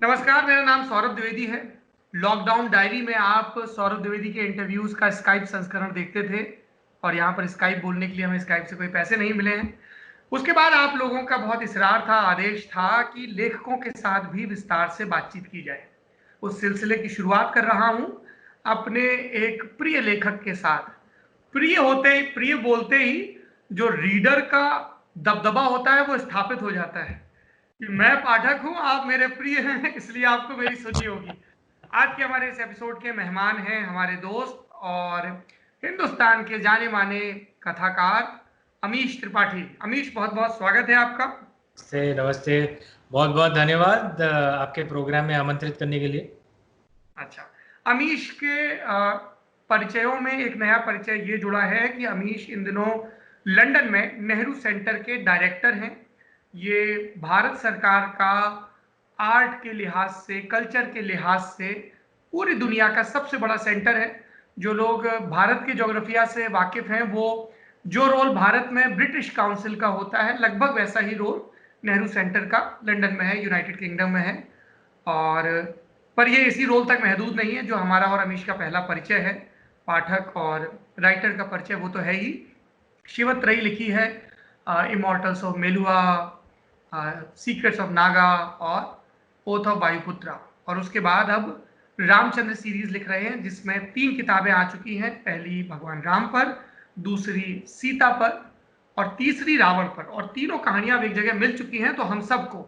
नमस्कार, मेरा नाम सौरभ द्विवेदी है। लॉकडाउन डायरी में आप सौरभ द्विवेदी के इंटरव्यूज का स्काइप संस्करण देखते थे और यहाँ पर स्काइप बोलने के लिए हमें स्काइप से कोई पैसे नहीं मिले हैं। उसके बाद आप लोगों का बहुत इसरार था, आदेश था कि लेखकों के साथ भी विस्तार से बातचीत की जाए। उस सिलसिले की शुरुआत कर रहा हूँ अपने एक प्रिय लेखक के साथ। प्रिय होते ही, प्रिय बोलते ही जो रीडर का दबदबा होता है वो स्थापित हो जाता है कि मैं पाठक हूं, आप मेरे प्रिय हैं, इसलिए आपको मेरी सुनी होगी। आज के हमारे इस एपिसोड के मेहमान हैं हमारे दोस्त और हिंदुस्तान के जाने माने कथाकार अमीश त्रिपाठी। अमीश, बहुत बहुत स्वागत है आपका। नमस्ते। नमस्ते, बहुत बहुत धन्यवाद आपके प्रोग्राम में आमंत्रित करने के लिए। अच्छा, अमीश के परिचयों में एक नया परिचय ये जुड़ा है कि अमीश इन दिनों लंदन में नेहरू सेंटर के डायरेक्टर हैं। ये भारत सरकार का आर्ट के लिहाज से, कल्चर के लिहाज से पूरी दुनिया का सबसे बड़ा सेंटर है। जो लोग भारत के ज्योग्राफिया से वाकिफ हैं, वो जो रोल भारत में ब्रिटिश काउंसिल का होता है, लगभग वैसा ही रोल नेहरू सेंटर का लंदन में है, यूनाइटेड किंगडम में है। और पर ये इसी रोल तक महदूद नहीं है जो हमारा और अमीश का पहला परिचय है। पाठक और राइटर का परिचय वो तो है ही। शिवत्रयी लिखी है, immortals of Meluha, secrets of Naga और ओथ ऑफ वायुपुत्रा। और उसके बाद अब रामचंद्र सीरीज लिख रहे हैं जिसमें 3 किताबें आ चुकी हैं। पहली भगवान राम पर, दूसरी सीता पर और तीसरी रावण पर। और तीनों कहानियां अब एक जगह मिल चुकी हैं, तो हम सबको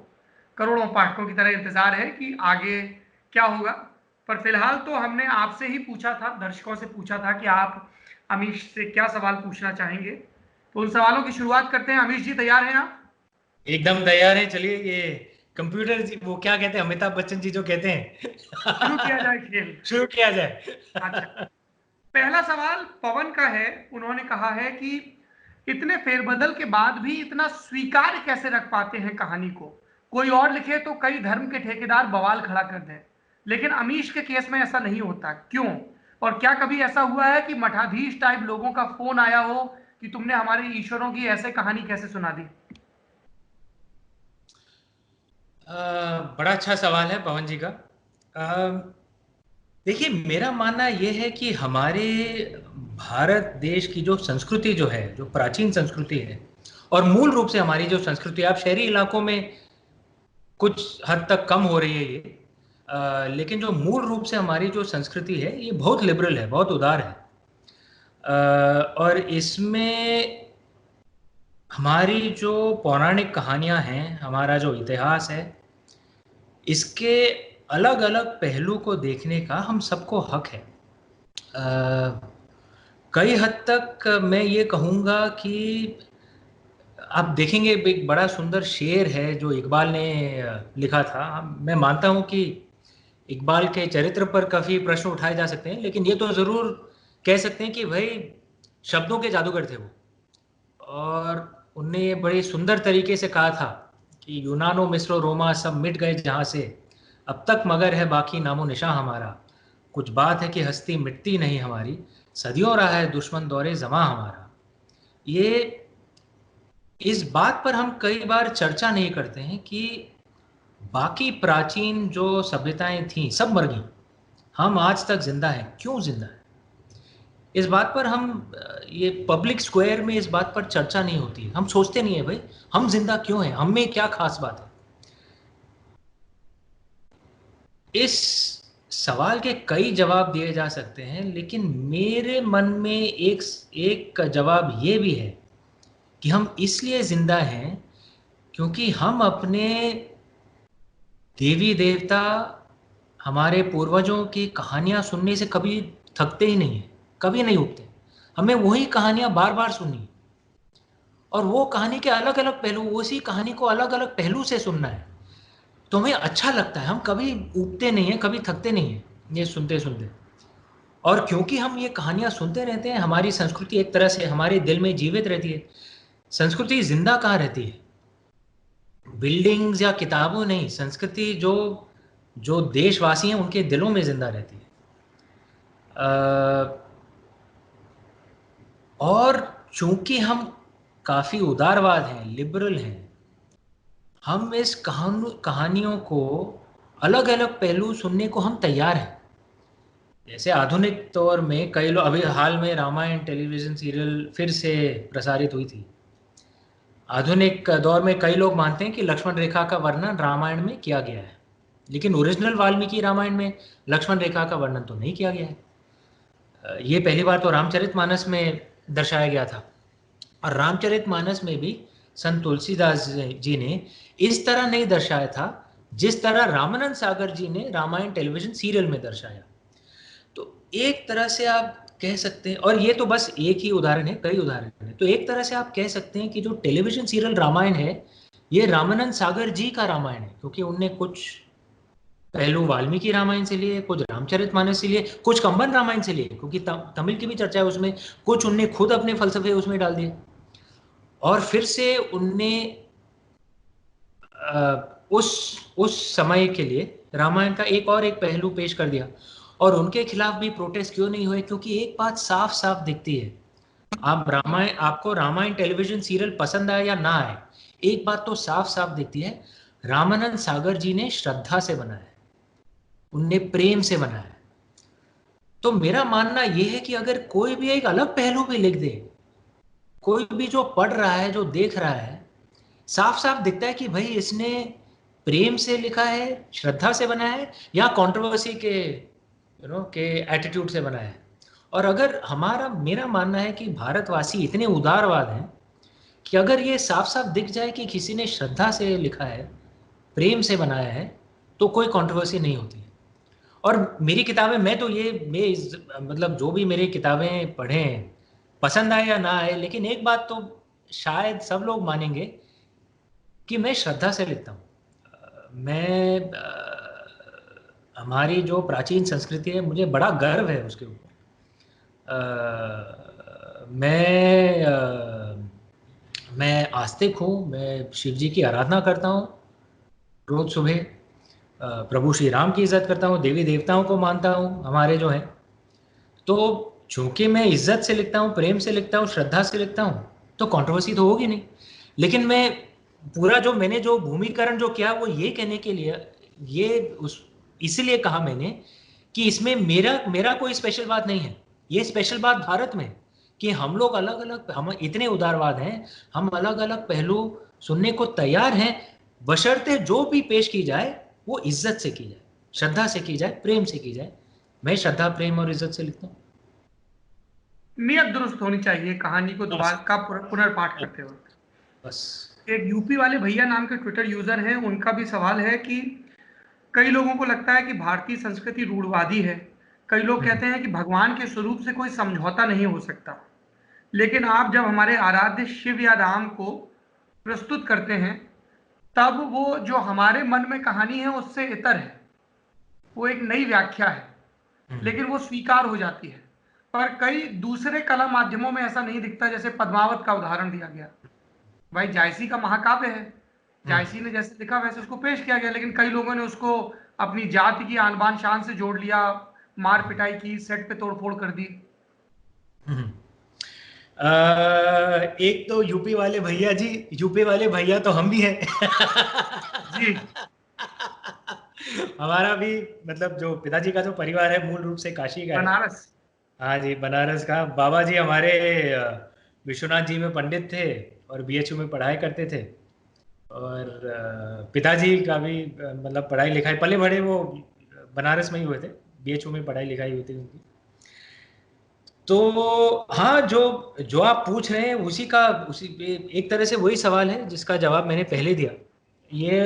करोड़ों पाठकों की तरह इंतजार है कि आगे क्या होगा। पर फिलहाल तो हमने आपसे ही पूछा था, दर्शकों से पूछा था कि आप अमीश से क्या सवाल पूछना चाहेंगे। तो उन सवालों की शुरुआत करते हैं। अमीश जी, तैयार हैं आप? एकदम तैयार है। चलिए, ये कंप्यूटर जी वो क्या कहते हैं, अमिताभ बच्चन जी जो कहते हैं शुरू किया जाए खेल। शुरू किया जाए। अच्छा, पहला सवाल पवन का है। उन्होंने कहा है कि इतने फेरबदल के बाद भी इतना स्वीकार कैसे रख पाते हैं कहानी को। कोई और लिखे तो कई धर्म के ठेकेदार बवाल खड़ा कर दें, लेकिन अमीश के केस में ऐसा नहीं होता, क्यों? और क्या कभी ऐसा हुआ है कि मठाधीश टाइप लोगों का फोन आया हो कि तुमने हमारे ईश्वरों की ऐसे कहानी कैसे सुना दी? बड़ा अच्छा सवाल है पवन जी का। देखिए, मेरा मानना यह है कि हमारे भारत देश की जो संस्कृति जो है, जो प्राचीन संस्कृति है, और मूल रूप से हमारी जो संस्कृति, आप शहरी इलाकों में कुछ हद तक कम हो रही है ये, लेकिन जो मूल रूप से हमारी जो संस्कृति है ये बहुत लिबरल है, बहुत उदार है। और इसमें हमारी जो पौराणिक कहानियाँ हैं, हमारा जो इतिहास है, इसके अलग अलग पहलू को देखने का हम सबको हक है। कई हद तक मैं ये कहूँगा कि आप देखेंगे, एक बड़ा सुंदर शेर है जो इकबाल ने लिखा था। मैं मानता हूँ कि इकबाल के चरित्र पर काफ़ी प्रश्न उठाए जा सकते हैं, लेकिन ये तो ज़रूर कह सकते हैं कि भाई शब्दों के जादूगर थे वो। और उनने ये बड़े सुंदर तरीके से कहा था कि यूनानो मिस्रो रोमा सब मिट गए जहाँ से, अब तक मगर है बाकी नामो निशान हमारा। कुछ बात है कि हस्ती मिटती नहीं हमारी, सदियों रहा है दुश्मन दौरे जमा हमारा। ये इस बात पर हम कई बार चर्चा नहीं करते हैं कि बाकी प्राचीन जो सभ्यताएं थीं सब मर गईं, हम आज तक जिंदा हैं। क्यों जिंदा हैं? इस बात पर हम ये पब्लिक स्क्वायर में इस बात पर चर्चा नहीं होती है। हम सोचते नहीं है भाई हम जिंदा क्यों हैं, हम में क्या खास बात है। इस सवाल के कई जवाब दिए जा सकते हैं, लेकिन मेरे मन में एक का जवाब ये भी है कि हम इसलिए जिंदा हैं क्योंकि हम अपने देवी देवता, हमारे पूर्वजों की कहानियां सुनने से कभी थकते ही नहीं है, कभी नहीं उठते। हमें वही कहानियां बार बार सुननी, और वो कहानी के अलग अलग पहलू, उसी कहानी को अलग अलग पहलू से सुनना है, तो हमें अच्छा लगता है। हम कभी ऊबते नहीं हैं, कभी थकते नहीं हैं ये सुनते सुनते। और क्योंकि हम ये कहानियां सुनते रहते हैं, हमारी संस्कृति एक तरह से हमारे दिल में जीवित रहती है। संस्कृति जिंदा कहाँ रहती है? बिल्डिंग्स या किताबों नहीं, संस्कृति जो जो देशवासी हैं उनके दिलों में जिंदा रहती है। और चूंकि हम काफ़ी उदारवाद हैं, लिबरल हैं, हम इस कहानियों को अलग अलग पहलू सुनने को हम तैयार हैं। जैसे आधुनिक दौर में कई लोग, अभी हाल में रामायण टेलीविज़न सीरियल फिर से प्रसारित हुई थी। आधुनिक दौर में कई लोग मानते हैं कि लक्ष्मण रेखा का वर्णन रामायण में किया गया है, लेकिन ओरिजिनल वाल्मीकि रामायण में लक्ष्मण रेखा का वर्णन तो नहीं किया गया है। ये पहली बार तो रामचरितमानस में दर्शाया गया था, और रामचरितमानस में भी संत तुलसीदास जी ने इस तरह नहीं दर्शाया था जिस तरह रामानंद सागर जी ने रामायण टेलीविजन सीरियल में दर्शाया। तो एक तरह से आप कह सकते हैं, और ये तो बस एक ही उदाहरण है, कई उदाहरण है, तो एक तरह से आप कह सकते हैं कि जो टेलीविजन सीरियल रामायण है ये रामानंद सागर जी का रामायण है, क्योंकि उनने कुछ पहलू वाल्मीकि रामायण से लिए, कुछ रामचरितमानस से लिए, कुछ कंबन रामायण से लिए, क्योंकि तमिल की भी चर्चा है उसमें, कुछ उनने खुद अपने फलसफे उसमें डाल दिए, और फिर से उनने उस समय के लिए रामायण का एक और एक पहलू पेश कर दिया। और उनके खिलाफ भी प्रोटेस्ट क्यों नहीं हुए, क्योंकि एक बात साफ साफ दिखती है, आपको रामायण टेलीविजन सीरियल पसंद आए या ना आए, एक बात तो साफ साफ दिखती है, रामानंद सागर जी ने श्रद्धा से बनाया, उनने प्रेम से बनाया। तो मेरा मानना यह है कि अगर कोई भी एक अलग पहलू भी लिख दे, कोई भी जो पढ़ रहा है, जो देख रहा है, साफ साफ दिखता है कि भाई इसने प्रेम से लिखा है, श्रद्धा से बनाया है, या कंट्रोवर्सी के के एटीट्यूड से बनाया है। और अगर मेरा मानना है कि भारतवासी इतने उदारवाद हैं कि अगर ये साफ साफ दिख जाए कि किसी ने श्रद्धा से लिखा है, प्रेम से बनाया है, तो कोई कंट्रोवर्सी नहीं होती। और मेरी किताबें, मतलब जो भी मेरी किताबें पढ़ें, पसंद आए या ना आए, लेकिन एक बात तो शायद सब लोग मानेंगे कि मैं श्रद्धा से लिखता हूँ। हमारी जो प्राचीन संस्कृति है, मुझे बड़ा गर्व है उसके ऊपर। मैं आस्तिक हूँ, मैं शिव जी की आराधना करता हूँ रोज़ सुबह, प्रभु श्री राम की इज़्ज़त करता हूँ, देवी देवताओं को मानता हूँ हमारे जो हैं। तो चूँकि मैं इज़्ज़त से लिखता हूँ, प्रेम से लिखता हूँ, श्रद्धा से लिखता हूँ, तो कंट्रोवर्सी तो होगी नहीं। लेकिन मैं पूरा जो मैंने जो भूमिकरण जो किया वो ये कहने के लिए, ये उस इसलिए कहा मैंने कि इसमें मेरा मेरा कोई स्पेशल बात नहीं है। ये स्पेशल बात भारत में कि हम लोग अलग अलग, हम इतने उदारवाद हैं, हम अलग अलग पहलू सुनने को तैयार हैं, बशर्ते जो भी पेश की जाए वो इज्जत से की जाए, श्रद्धा से की जाए, प्रेम से की जाए। मैं श्रद्धा, प्रेम और इज्जत से लिखता हूँ। नियत दुरुस्त होनी चाहिए कहानी को बस दोबारा का पुनर्पाठ करते वक्त। बस। एक यूपी वाले भैया नाम के ट्विटर यूजर हैं, उनका भी सवाल है कि कई लोगों को लगता है कि भारतीय संस्कृति रूढ़वादी है। कई लोग कहते हैं कि भगवान के स्वरूप से कोई समझौता नहीं हो सकता। लेकिन आप जब हमारे आराध्य शिव या राम को प्रस्तुत करते हैं, तब वो जो हमारे मन में कहानी है उससे इतर है, वो एक नई व्याख्या है, लेकिन वो स्वीकार हो जाती है। पर कई दूसरे कला माध्यमों में ऐसा नहीं दिखता, जैसे पद्मावत का उदाहरण दिया गया। भाई जायसी का महाकाव्य है, जायसी ने जैसे लिखा वैसे उसको पेश किया गया, लेकिन कई लोगों ने उसको अपनी जाति की आन बान शान से जोड़ लिया, मार पिटाई की, सेट पे तोड़फोड़ कर दी। एक तो यूपी वाले भैया जी, यूपी वाले भैया तो हम भी हैं। जी। हमारा भी, मतलब जो पिताजी का जो परिवार है मूल रूप से काशी का है। बनारस। हाँ जी, बनारस का। बाबा जी हमारे विश्वनाथ जी में पंडित थे और बीएचयू में पढ़ाई करते थे। और पिताजी का भी मतलब पढ़ाई लिखाई पले बड़े वो बनारस में ही हुए थे, बीएचयू में पढ़ाई लिखाई हुई थी उनकी। तो हाँ, जो जो आप पूछ रहे हैं उसी एक तरह से वही सवाल है जिसका जवाब मैंने पहले दिया। ये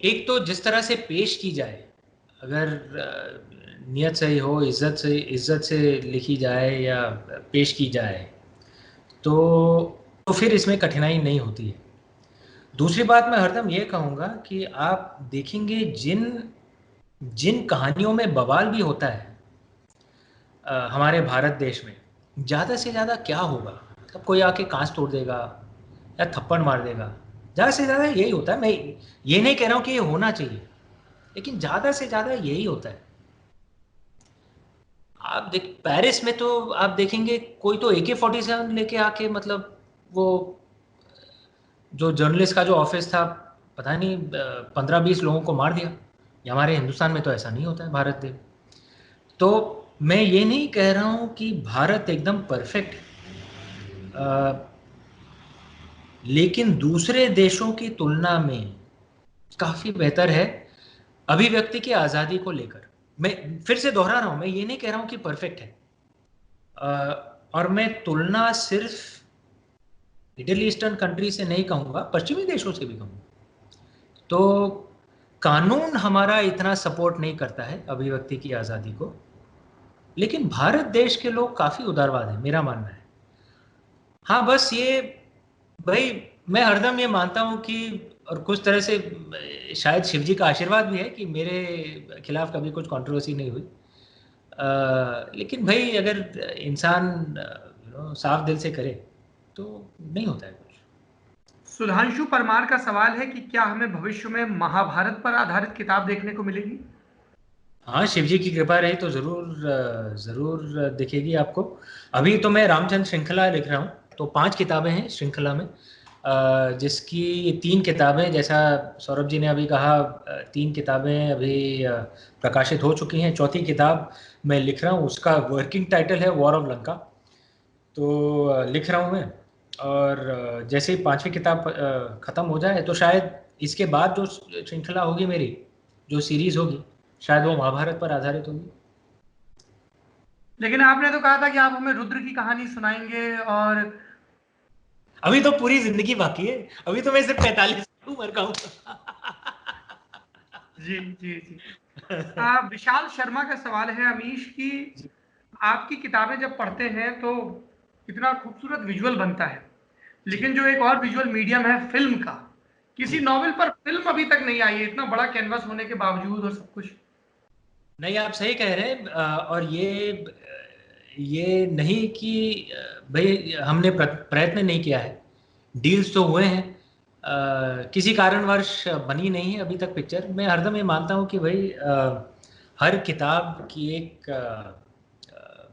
एक तो जिस तरह से पेश की जाए, अगर नियत सही हो, इज्जत से लिखी जाए या पेश की जाए, तो फिर इसमें कठिनाई नहीं होती है। दूसरी बात मैं हरदम ये कहूँगा कि आप देखेंगे जिन जिन कहानियों में बवाल भी होता है हमारे भारत देश में, ज़्यादा से ज़्यादा क्या होगा, तब कोई आके कांच तोड़ देगा या थप्पड़ मार देगा, ज़्यादा से ज़्यादा यही होता है। मैं ये नहीं कह रहा हूँ कि ये होना चाहिए, लेकिन ज़्यादा से ज़्यादा यही होता है। आप देख, पेरिस में तो आप देखेंगे कोई तो AK-47 लेके आके, मतलब वो जो जर्नलिस्ट का जो ऑफिस था, पता नहीं 15-20 लोगों को मार दिया। ये हमारे हिंदुस्तान में तो ऐसा नहीं होता है, भारत देश। तो मैं ये नहीं कह रहा हूँ कि भारत एकदम परफेक्ट है, लेकिन दूसरे देशों की तुलना में काफ़ी बेहतर है अभिव्यक्ति की आज़ादी को लेकर। मैं फिर से दोहरा रहा हूँ, मैं ये नहीं कह रहा हूँ कि परफेक्ट है, और मैं तुलना सिर्फ मिडिल ईस्टर्न कंट्री से नहीं कहूँगा, पश्चिमी देशों से भी कहूँगा। तो कानून हमारा इतना सपोर्ट नहीं करता है अभिव्यक्ति की आज़ादी को, लेकिन भारत देश के लोग काफ़ी उदारवाद है, मेरा मानना है। हाँ, बस ये भाई, मैं हरदम ये मानता हूँ कि, और कुछ तरह से शायद शिव जी का आशीर्वाद भी है कि मेरे खिलाफ कभी कुछ कंट्रोवर्सी नहीं हुई। लेकिन भाई अगर इंसान साफ दिल से करे तो नहीं होता है कुछ। सुधांशु परमार का सवाल है कि क्या हमें भविष्य में महाभारत पर आधारित किताब देखने को मिलेगी? हाँ, शिव जी की कृपा रही तो ज़रूर दिखेगी आपको। अभी तो मैं रामचंद्र श्रृंखला लिख रहा हूँ, तो 5 किताबें हैं श्रृंखला में, जिसकी 3 किताबें, जैसा सौरभ जी ने अभी कहा, 3 किताबें अभी प्रकाशित हो चुकी हैं। चौथी किताब मैं लिख रहा हूँ, उसका वर्किंग टाइटल है वॉर ऑफ लंका। तो लिख रहा हूँ मैं, और जैसे ही 5वीं किताब ख़त्म हो जाए तो शायद इसके बाद जो श्रृंखला होगी मेरी, जो सीरीज़ होगी, शायद वो महाभारत पर आधारित होगी। लेकिन आपने तो कहा था कि आप हमें रुद्र की कहानी सुनाएंगे, और अभी तो पूरी जिंदगी बाकी है, अभी तो मैं सिर्फ 45 उम्र का हूँ। जी जी जी। विशाल शर्मा का सवाल है अमीश की, आपकी किताबें जब पढ़ते हैं तो इतना खूबसूरत विजुअल बनता है, जी लेकिन जो एक और विजुअल मीडियम है फिल्म का, किसी जी। नॉवेल पर फिल्म अभी तक नहीं आई है, इतना बड़ा कैनवस होने के बावजूद और सब कुछ। नहीं, आप सही कह रहे हैं, और ये नहीं कि भाई हमने प्रयत्न नहीं किया है, डील्स तो हुए हैं, किसी कारणवश बनी नहीं है अभी तक पिक्चर। मैं हरदम ये मानता हूँ कि भाई हर किताब की एक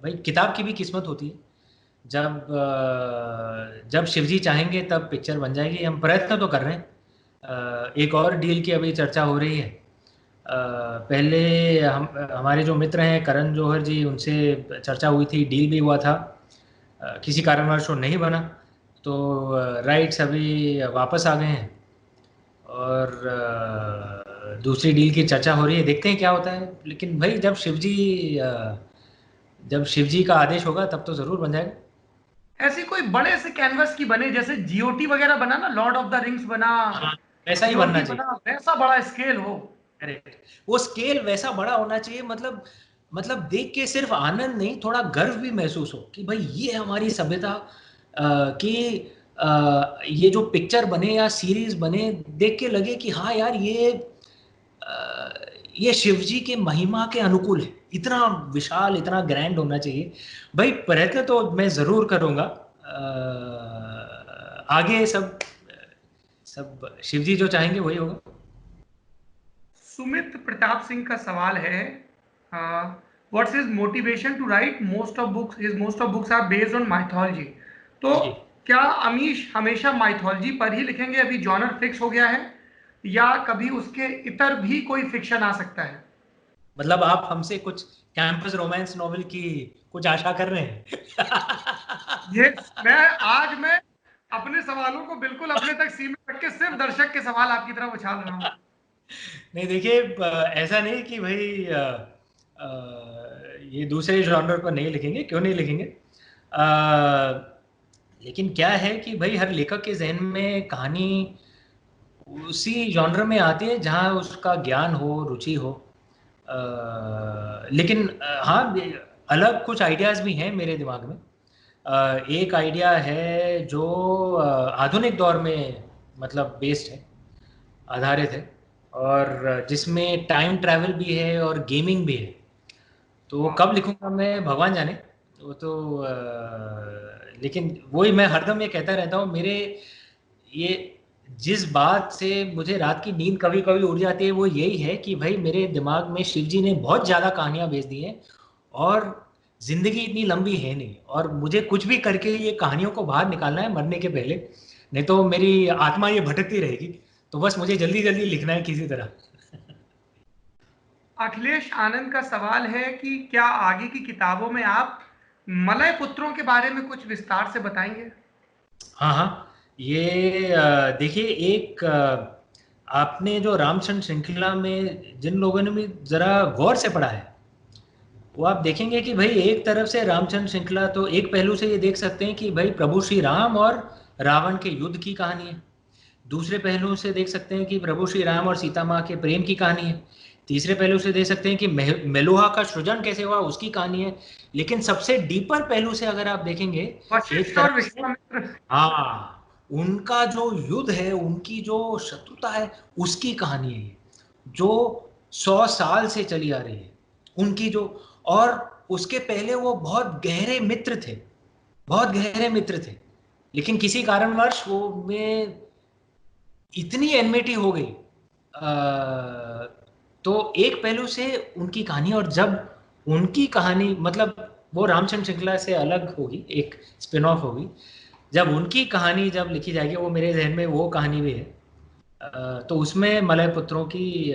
भाई किताब की भी किस्मत होती है। जब शिवजी चाहेंगे तब पिक्चर बन जाएगी। हम प्रयत्न तो कर रहे हैं। एक और डील की अभी चर्चा हो रही है। पहले हमारे जो मित्र हैं करण जौहर जी, उनसे चर्चा हुई थी, डील भी हुआ था, किसी कारणवश वो नहीं बना, तो राइट्स अभी वापस आ गए हैं, और दूसरी डील की चर्चा हो रही है, देखते हैं क्या होता है। लेकिन भाई जब शिवजी का आदेश होगा तब तो ज़रूर बन जाएगा। ऐसी कोई बड़े से कैनवस की बने, जैसे जीओटी वगैरह बना ना, लॉर्ड ऑफ द रिंग्स बना, हाँ, वैसा ही बनना जीओटी चाहिए। बना, वैसा बड़ा स्केल हो। करेक्ट, वो स्केल वैसा बड़ा होना चाहिए, मतलब देख के सिर्फ आनंद नहीं, थोड़ा गर्व भी महसूस हो कि भाई ये हमारी सभ्यता की ये जो पिक्चर बने या सीरीज बने, देख के लगे कि हाँ यार, ये शिव जी के महिमा के अनुकूल है, इतना विशाल, इतना ग्रैंड होना चाहिए। भाई प्रयत्न तो मैं जरूर करूंगा, आगे सब सब शिव जी जो चाहेंगे वही होगा। सुमित प्रताप सिंह का सवाल है, what's his motivation to write most of books, his most of books are based on mythology. तो जी, क्या अमीश हमेशा माइथोलॉजी पर ही लिखेंगे, अभी जॉनर फिक्स हो गया है, या कभी उसके इतर भी कोई फिक्शन आ सकता है? मतलब आप हमसे कुछ कैंपस रोमांस नॉवेल की कुछ आशा कर रहे हैं? ये मैं अपने सवालों को बिल्कुल अपने तक सीमित रख के सिर्फ दर्शक के सवाल आपकी तरफ उछाल रहा हूँ। नहीं देखिए, ऐसा नहीं कि भाई ये दूसरे जॉनर पर नहीं लिखेंगे, क्यों नहीं लिखेंगे। लेकिन क्या है कि भाई हर लेखक के जहन में कहानी उसी जॉनर में आती है जहाँ उसका ज्ञान हो, रुचि हो। लेकिन हाँ, अलग कुछ आइडियाज़ भी हैं मेरे दिमाग में। एक आइडिया है जो आधुनिक दौर में मतलब बेस्ड है, आधारित है, और जिसमें टाइम ट्रैवल भी है और गेमिंग भी है। तो वो कब लिखूंगा मैं भगवान जाने। वो तो लेकिन वही मैं हरदम ये कहता रहता हूँ, मेरे ये जिस बात से मुझे रात की नींद कभी कभी उड़ जाती है वो यही है कि भाई मेरे दिमाग में शिव जी ने बहुत ज़्यादा कहानियाँ भेज दी हैं, और ज़िंदगी इतनी लंबी है नहीं, और मुझे कुछ भी करके ये कहानियों को बाहर निकालना है मरने के पहले। नहीं तो मेरी आत्मा ये भटकती रहेगी। तो बस मुझे जल्दी जल्दी लिखना है किसी तरह। अखिलेश आनंद का सवाल है कि क्या आगे की किताबों में आप मलय पुत्रों के बारे में कुछ विस्तार से बताएंगे? हाँ हाँ, ये देखिए, एक आपने जो रामचंद्र श्रृंखला में जिन लोगों ने भी जरा गौर से पढ़ा है, वो आप देखेंगे कि भाई एक तरफ से रामचंद्र श्रृंखला तो एक पहलू से ये देख सकते हैं कि भाई प्रभु श्री राम और रावण के युद्ध की कहानी है। दूसरे पहलू से देख सकते हैं कि प्रभु श्री राम और सीता माँ के प्रेम की कहानी है। तीसरे पहलू से देख सकते हैं कि मेलुहा का सृजन कैसे हुआ, उसकी कहानी है। लेकिन सबसे डीपर पहलू से अगर आप देखेंगे, एक वशिष्ठ और तरफ से, विश्वामित्र। हाँ, उनका जो युद्ध है, उनकी जो शत्रुता है, उसकी कहानी है ये, जो 100 साल से चली आ रही है उनकी जो। और उसके पहले वो बहुत गहरे मित्र थे, बहुत गहरे मित्र थे, लेकिन किसी कारणवश वो में इतनी एनमिटी हो गई। तो एक पहलू से उनकी कहानी, और जब उनकी कहानी मतलब वो रामचंद्र श्रृंखला से अलग होगी, एक स्पिन ऑफ होगी, जब उनकी कहानी जब लिखी जाएगी, वो मेरे जहन में वो कहानी भी है। तो उसमें मलय पुत्रों की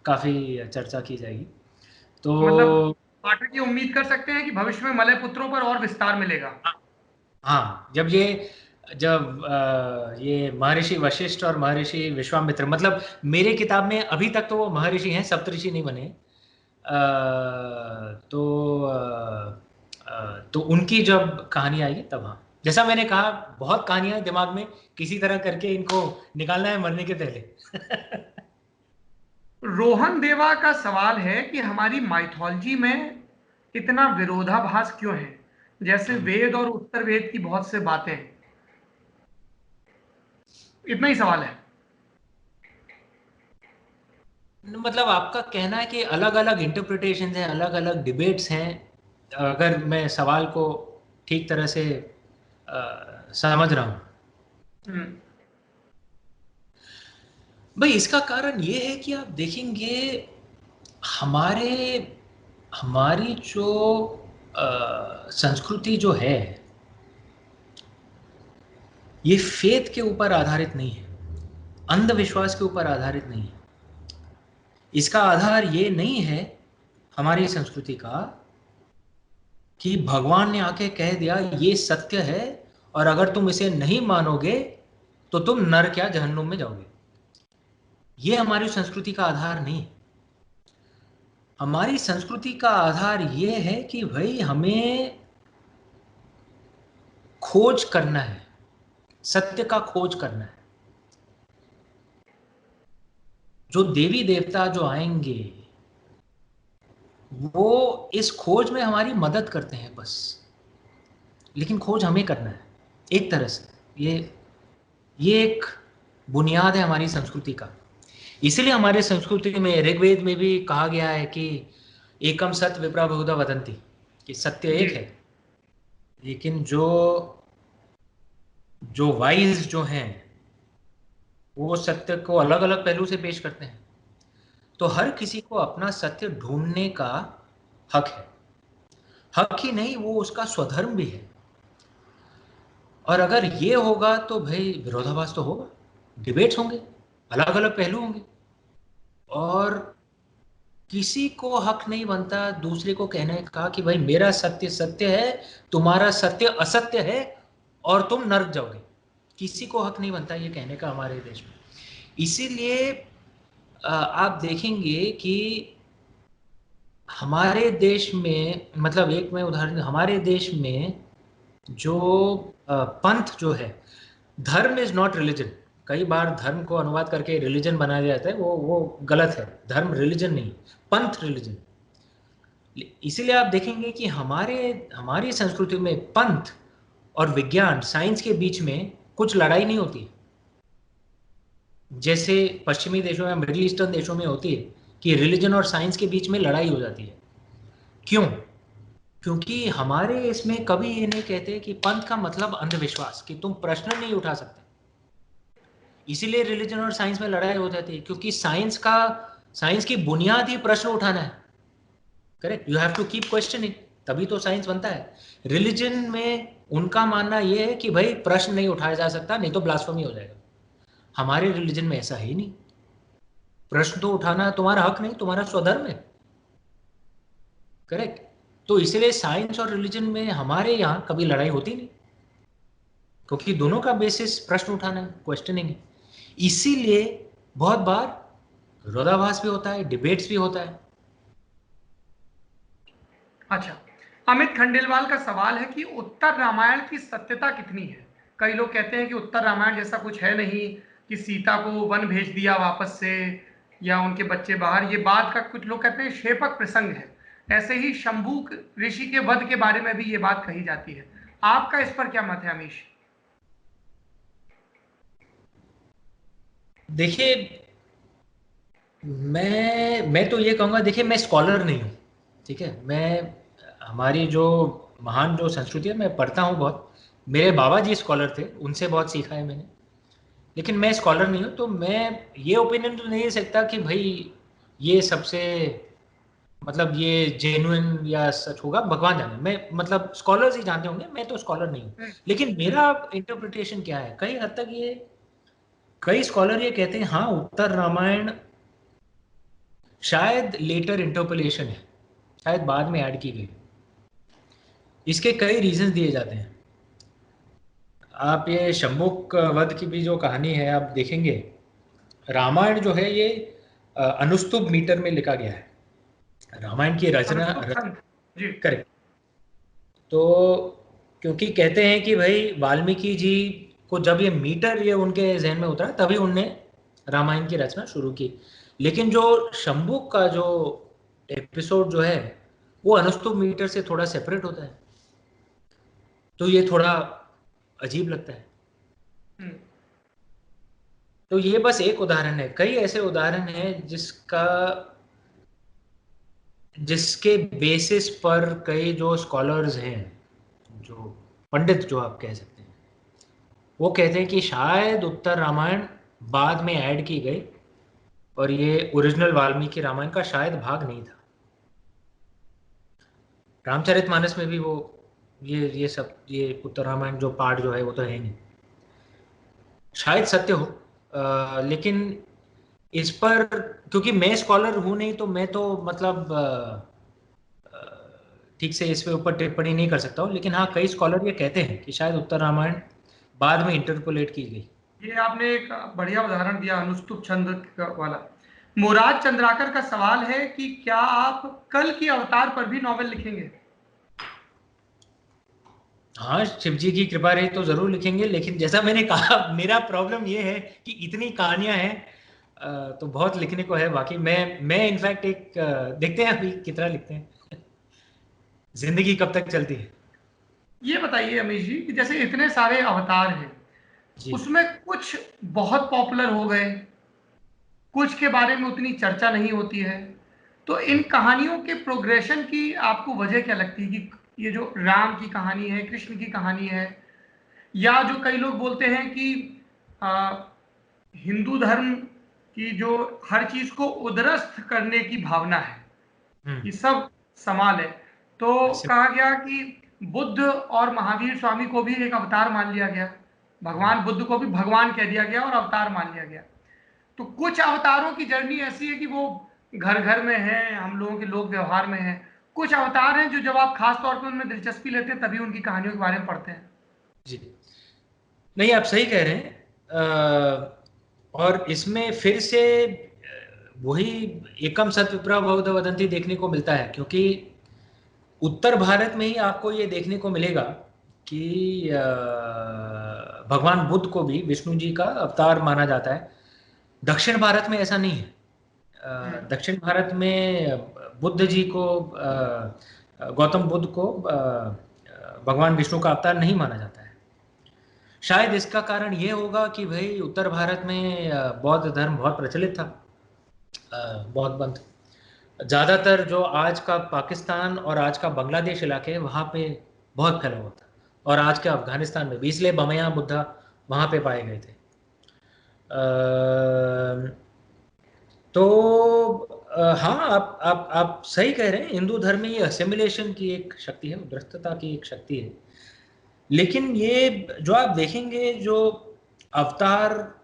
काफ़ी चर्चा की जाएगी। मतलब तो पाठक ये उम्मीद कर सकते हैं कि भविष्य में मलय पुत्रों पर और विस्तार मिलेगा। हाँ, जब ये महर्षि वशिष्ठ और महर्षि विश्वामित्र, मतलब मेरे किताब में अभी तक तो वो महर्षि हैं, सप्तऋषि नहीं बने। तो तो उनकी जब कहानी आएगी तब, हाँ, जैसा मैंने कहा, बहुत कहानियां दिमाग में, किसी तरह करके इनको निकालना है मरने के पहले। रोहन देवा का सवाल है कि हमारी माइथोलॉजी में इतना विरोधाभास क्यों है? जैसे वेद और उत्तर वेद की बहुत से बातें हैं। इतना ही सवाल है। मतलब आपका कहना है कि अलग अलग इंटरप्रिटेशन हैं, अलग अलग डिबेट्स हैं, अगर मैं सवाल को ठीक तरह से समझ रहा हूँ। हम्म। भाई इसका कारण ये है कि आप देखेंगे, हमारे हमारी जो संस्कृति जो है, ये फेथ के ऊपर आधारित नहीं है, अंधविश्वास के ऊपर आधारित नहीं है। इसका आधार ये नहीं है हमारी संस्कृति का कि भगवान ने आके कह दिया ये सत्य है, और अगर तुम इसे नहीं मानोगे तो तुम नरक या जहन्नुम में जाओगे। ये हमारी संस्कृति का आधार नहीं है। हमारी संस्कृति का आधार ये है कि भाई हमें खोज करना है, सत्य का खोज करना है। जो देवी देवता जो आएंगे, वो इस खोज में हमारी मदद करते हैं बस, लेकिन खोज हमें करना है एक तरह से। ये एक बुनियाद है हमारी संस्कृति का। इसलिए हमारे संस्कृति में, ऋग्वेद में भी कहा गया है कि एकम सत्य विप्रा बहुधा वदंती, कि सत्य जी। एक है, लेकिन जो जो वाइज जो हैं, वो सत्य को अलग अलग पहलू से पेश करते हैं। तो हर किसी को अपना सत्य ढूंढने का हक है। हक ही नहीं, वो उसका स्वधर्म भी है। और अगर ये होगा तो भाई विरोधाभास तो होगा, डिबेट्स होंगे, अलग अलग पहलू होंगे, और किसी को हक नहीं बनता दूसरे को कहने का कि भाई मेरा सत्य सत्य है, तुम्हारा सत्य असत्य है, और तुम नर्क जाओगे। किसी को हक नहीं बनता ये कहने का हमारे देश में। इसीलिए आप देखेंगे कि हमारे देश में, मतलब एक मैं उदाहरण, हमारे देश में जो पंथ जो है, धर्म इज नॉट रिलीजन। कई बार धर्म को अनुवाद करके रिलीजन बनाया जाता है, वो गलत है। धर्म रिलीजन नहीं, पंथ रिलीजन। इसीलिए आप देखेंगे कि हमारी संस्कृति में पंथ और विज्ञान, साइंस के बीच में कुछ लड़ाई नहीं होती, जैसे पश्चिमी देशों या मिडिल ईस्टर्न देशों में होती है कि रिलीजन और साइंस के बीच में लड़ाई हो जाती है। क्यों? क्योंकि हमारे इसमें कभी ये नहीं कहते कि पंथ का मतलब अंधविश्वास, कि तुम प्रश्न नहीं उठा सकते। इसीलिए रिलीजन और साइंस में लड़ाई हो जाती है, क्योंकि साइंस की बुनियाद ही प्रश्न उठाना है। Correct, you have to keep questioning, तभी तो साइंस बनता है। रिलीजन में उनका मानना ये है कि भाई प्रश्न नहीं उठाया जा सकता, नहीं तो ब्लास्फेमी हो जाएगा। हमारे रिलीजन में ऐसा है ही नहीं, प्रश्न तो उठाना तुम्हारा हक नहीं, तुम्हारा स्वधर्म है। करेक्ट। तो इसलिए साइंस और रिलीजन में हमारे यहाँ कभी लड़ाई होती नहीं, क्योंकि दोनों का बेसिस प्रश्न उठाना है, क्वेश्चनिंग है। इसीलिए बहुत बार विरोधाभास भी होता है, डिबेट्स भी होता है। अच्छा, अमित खंडेलवाल का सवाल है कि उत्तर रामायण की सत्यता कितनी है। कई लोग कहते हैं कि उत्तर रामायण जैसा कुछ है नहीं, कि सीता को वन भेज दिया वापस से, या उनके बच्चे बाहर, ये बात का कुछ लोग कहते हैं क्षेपक प्रसंग है। ऐसे ही शंभू ऋषि के वध के बारे में भी ये बात कही जाती है। आपका इस पर क्या मत है अमीश? देखिए, मैं तो ये कहूँगा, देखिए मैं स्कॉलर नहीं हूँ, ठीक है। मैं, हमारी जो महान जो संस्कृति है, मैं पढ़ता हूँ बहुत, मेरे बाबा जी स्कॉलर थे, उनसे बहुत सीखा है मैंने, लेकिन मैं स्कॉलर नहीं हूँ। तो मैं ये ओपिनियन तो नहीं दे सकता कि भाई ये सबसे, मतलब ये जेन्युइन या सच होगा, भगवान जाने। मैं मतलब स्कॉलर्स ही जानते होंगे, मैं तो स्कॉलर नहीं हूँ। लेकिन मेरा इंटरप्रिटेशन क्या है, कई हद तक ये, कई स्कॉलर ये कहते हैं हाँ उत्तर रामायण शायद लेटर इंटरपोलेशन है, शायद बाद में ऐड की गई। इसके कई रीजंस दिए जाते हैं। आप ये शंभुक वध की भी जो कहानी है आप देखेंगे, रामायण जो है ये अनुस्तुप मीटर में लिखा गया है। रामायण की रचना अनुष्टुप छंद जी। करेक्ट। तो क्योंकि कहते हैं कि भाई वाल्मीकि जी को जब ये मीटर ये उनके जहन में उतरा, तभी उनने रामायण की रचना शुरू की। लेकिन जो शंभुक का जो एपिसोड जो है वो अनुस्तुप मीटर से थोड़ा सेपरेट होता है, तो ये थोड़ा अजीब लगता है। हम्म। तो ये बस एक उदाहरण है, कई ऐसे उदाहरण हैं जिसके बेसिस पर कई जो स्कॉलर्स हैं, जो पंडित जो आप कह सकते हैं, वो कहते हैं कि शायद उत्तर रामायण बाद में ऐड की गई और ये ओरिजिनल वाल्मीकि रामायण का शायद भाग नहीं था। रामचरितमानस में भी वो ये सब, ये उत्तर रामायण जो पार्ट जो है वो तो है नहीं, शायद सत्य हो। लेकिन इस पर, क्योंकि मैं स्कॉलर हूं नहीं, तो मैं तो मतलब ठीक से इस पे ऊपर टिप्पणी नहीं कर सकता हूँ। लेकिन हाँ, कई स्कॉलर ये कहते हैं कि शायद उत्तर रामायण बाद में इंटरपोलेट की गई। ये आपने एक बढ़िया उदाहरण दिया अनुष्टुप छंद वाला। मुराद चंद्राकर का सवाल है कि क्या आप कल की अवतार पर भी नॉवेल लिखेंगे? हाँ, शिव जी की कृपा रही तो जरूर लिखेंगे, लेकिन जैसा मैंने कहा मेरा प्रॉब्लम ये है कि इतनी कहानियां हैं, तो बहुत लिखने को है बाकी। मैं इनफैक्ट एक देखते हैं अभी कितना लिखते हैं। जिंदगी कब तक चलती है। ये बताइए अमीश जी कि जैसे इतने सारे अवतार हैं, जी। उसमें कुछ बहुत पॉपुलर हो गए, कुछ के बारे में उतनी चर्चा नहीं होती है। तो इन कहानियों के प्रोग्रेशन की आपको वजह क्या लगती है कि ये जो राम की कहानी है, कृष्ण की कहानी है, या जो कई लोग बोलते हैं कि आ, हिंदू धर्म की जो हर चीज को उदरस्त करने की भावना है, हम्म। ये सब सवाल है। तो ऐसे। कहा गया कि बुद्ध और महावीर स्वामी को भी एक अवतार मान लिया गया, भगवान बुद्ध को भी भगवान कह दिया गया और अवतार मान लिया गया। तो कुछ अवतारों की जर्नी ऐसी है कि वो घर घर में है, हम लोगों के लोक व्यवहार में है। कुछ अवतार हैं जो जब आप खास तौर पर उनमें दिलचस्पी लेते हैं तभी उनकी कहानियों के बारे में पढ़ते हैं। जी, नहीं आप सही कह रहे हैं। और इसमें फिर से वही एकम सत विप्रा बहुधा वदंती देखने को मिलता है, क्योंकि उत्तर भारत में ही आपको ये देखने को मिलेगा कि भगवान बुद्ध को भी विष्णु जी का अवतार माना जाता है। दक्षिण भारत में ऐसा नहीं है। दक्षिण भारत में बुद्ध जी को, गौतम बुद्ध को भगवान विष्णु का अवतार नहीं माना जाता है। शायद इसका कारण ये होगा कि भाई उत्तर भारत में बौद्ध धर्म बहुत प्रचलित था, बौद्ध पंथ ज़्यादातर जो आज का पाकिस्तान और आज का बांग्लादेश इलाके है वहाँ पे बहुत फैला हुआ था, और आज के अफगानिस्तान में भी, इसलिए बमया बुद्धा वहाँ पे पाए गए थे। तो हाँ, आप सही कह रहे हैं, हिंदू धर्म में ये असिमिलेशन की एक शक्ति है, उद्रस्तता की एक शक्ति है। लेकिन ये जो आप देखेंगे, जो अवतार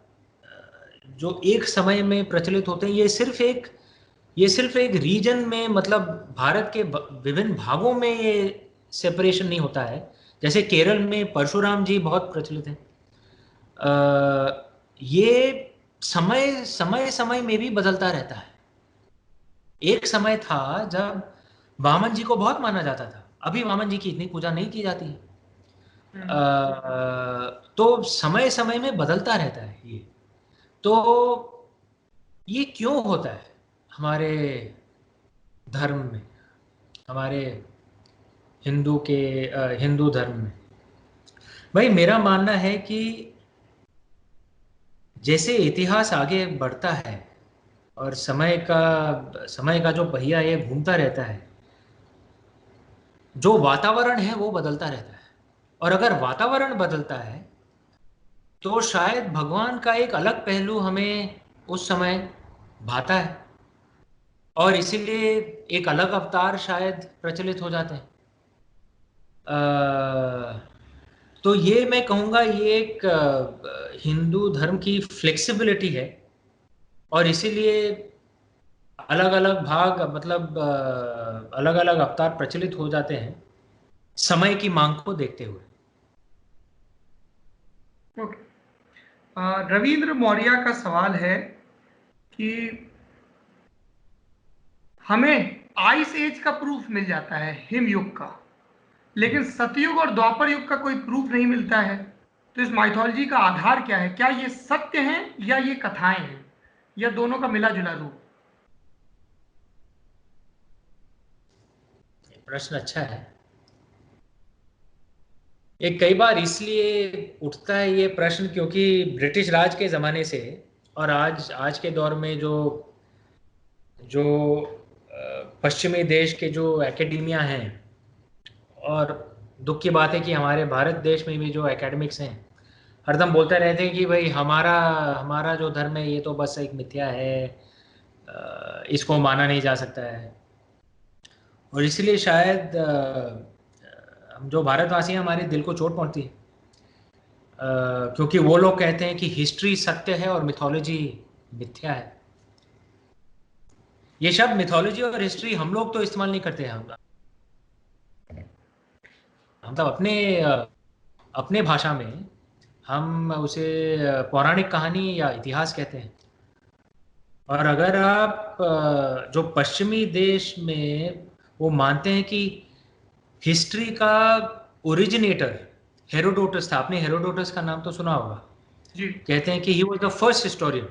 जो एक समय में प्रचलित होते हैं, ये सिर्फ एक रीजन में, मतलब भारत के विभिन्न भागों में ये सेपरेशन नहीं होता है। जैसे केरल में परशुराम जी बहुत प्रचलित हैं। ये समय समय समय में भी बदलता रहता है। एक समय था जब वामन जी को बहुत माना जाता था, अभी वामन जी की इतनी पूजा नहीं की जाती है। तो समय समय में बदलता रहता है ये। तो ये क्यों होता है हमारे धर्म में, हमारे हिंदू धर्म में? भाई मेरा मानना है कि जैसे इतिहास आगे बढ़ता है और समय का जो पहिया ये घूमता रहता है, जो वातावरण है वो बदलता रहता है। और अगर वातावरण बदलता है तो शायद भगवान का एक अलग पहलू हमें उस समय भाता है, और इसीलिए एक अलग अवतार शायद प्रचलित हो जाते हैं। तो ये मैं कहूँगा, ये एक हिंदू धर्म की फ्लेक्सिबिलिटी है, और इसीलिए अलग अलग भाग, मतलब अलग अलग अवतार प्रचलित हो जाते हैं समय की मांग को देखते हुए। ओके। रविंद्र मौर्य का सवाल है कि हमें आइस एज का प्रूफ मिल जाता है, हिम युग का, लेकिन सतयुग और द्वापर युग का कोई प्रूफ नहीं मिलता है। तो इस माइथोलॉजी का आधार क्या है? क्या ये सत्य है या ये कथाएं हैं, या दोनों का मिला जुला रूप? प्रश्न अच्छा है। ये कई बार इसलिए उठता है ये प्रश्न क्योंकि ब्रिटिश राज के ज़माने से और आज आज के दौर में जो जो पश्चिमी देश के जो एकेडमिया हैं, और दुख की बात है कि हमारे भारत देश में भी जो एकेडमिक्स हैं, हरदम बोलते रहते हैं कि भाई हमारा हमारा जो धर्म है ये तो बस एक मिथ्या है, इसको माना नहीं जा सकता है। और इसलिए शायद हम जो भारतवासी हैं हमारे दिल को चोट पहुंचती है, क्योंकि वो लोग कहते हैं कि हिस्ट्री सत्य है और मिथोलॉजी मिथ्या है। ये शब्द मिथोलॉजी और हिस्ट्री हम लोग तो इस्तेमाल नहीं करते हैं। हम तो अपने भाषा में हम उसे पौराणिक कहानी या इतिहास कहते हैं। और अगर आप जो पश्चिमी देश में वो मानते हैं कि हिस्ट्री का ओरिजिनेटर हेरोडोटस था, आपने हेरोडोटस का नाम तो सुना होगा। जी। कहते हैं कि he was the first historian,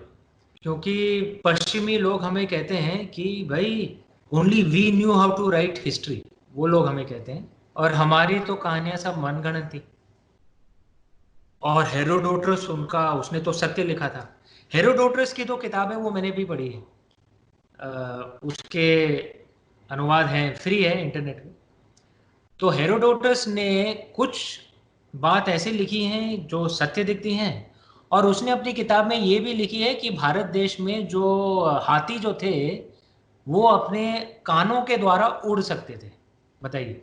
क्योंकि पश्चिमी लोग हमें कहते हैं कि भाई only we knew how to write history, वो लोग हमें कहते हैं, और हमारी तो कहानियां सब मनगढ़ंत थी। और हेरोडोटस उसने तो सत्य लिखा था। हेरोडोटस की तो किताब है, वो मैंने भी पढ़ी है। उसके अनुवाद हैं, फ्री है इंटरनेट में। तो हेरोडोटस ने कुछ बात ऐसे लिखी हैं जो सत्य दिखती हैं, और उसने अपनी किताब में ये भी लिखी है कि भारत देश में जो हाथी जो थे वो अपने कानों के द्वारा उड़ सकते थे। बताइए,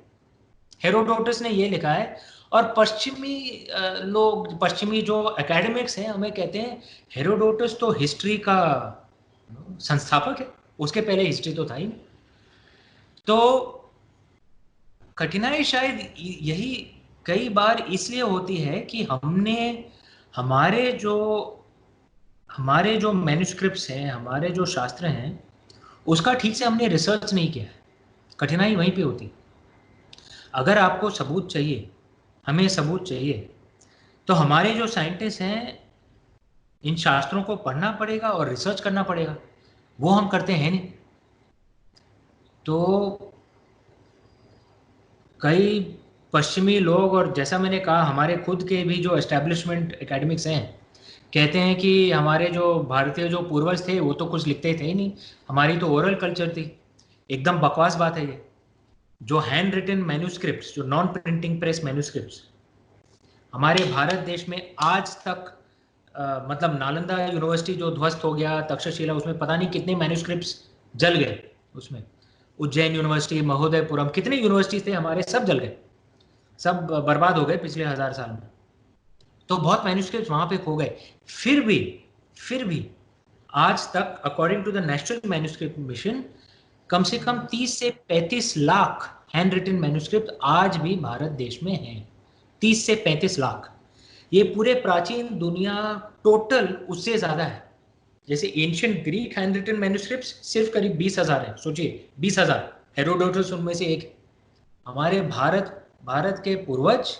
हेरोडोटस ने ये लिखा है। और पश्चिमी लोग, पश्चिमी जो एकेडमिक्स हैं, हमें कहते हैं हेरोडोटस तो हिस्ट्री का संस्थापक है, उसके पहले हिस्ट्री तो था ही नहीं। तो कठिनाई शायद यही कई बार इसलिए होती है कि हमारे जो हमारे जो मैन्युस्क्रिप्ट्स हैं, हमारे जो शास्त्र हैं, उसका ठीक से हमने रिसर्च नहीं किया है। कठिनाई वहीं पे होती है। अगर आपको सबूत चाहिए, हमें सबूत चाहिए, तो हमारे जो साइंटिस्ट हैं, इन शास्त्रों को पढ़ना पड़ेगा और रिसर्च करना पड़ेगा। वो हम करते हैं नहीं। तो कई पश्चिमी लोग, और जैसा मैंने कहा हमारे खुद के भी जो एस्टेब्लिशमेंट एकेडमिक्स हैं, कहते हैं कि हमारे जो भारतीय जो पूर्वज थे वो तो कुछ लिखते थे ही नहीं, हमारी तो ओरल कल्चर थी। एकदम बकवास बात है ये। जो हैंड रिटन मैन्यूस्क्रिप्ट्स, जो नॉन प्रिंटिंग प्रेस मैन्यूस्क्रिप्ट्स हमारे भारत देश में आज तक, मतलब नालंदा यूनिवर्सिटी जो ध्वस्त हो गया, तक्षशिला, उसमें पता नहीं कितने मैन्यूस्क्रिप्ट्स जल गए। उसमें उज्जैन यूनिवर्सिटी, महोदयपुरम, कितने यूनिवर्सिटीज थे हमारे, सब जल गए। सब बर्बाद हो गए पिछले 1000 साल में। तो बहुत मैन्युस्क्रिप्ट वहां पे खो गए। फिर भी आज तक according to the national manuscript mission कम से कम 30 से 35 लाख हैंड रिटन मैन्युस्क्रिप्ट आज भी भारत देश में हैं। 30 से 35 लाख, ये पूरे प्राचीन दुनिया टोटल उससे ज्यादा है। जैसे ancient Greek hand written manuscript सिर्फ करीब 20,000 है, सोचिए 20,000, हेरोडोटस उनमें से एक। हमारे भारत भारत के पूर्वज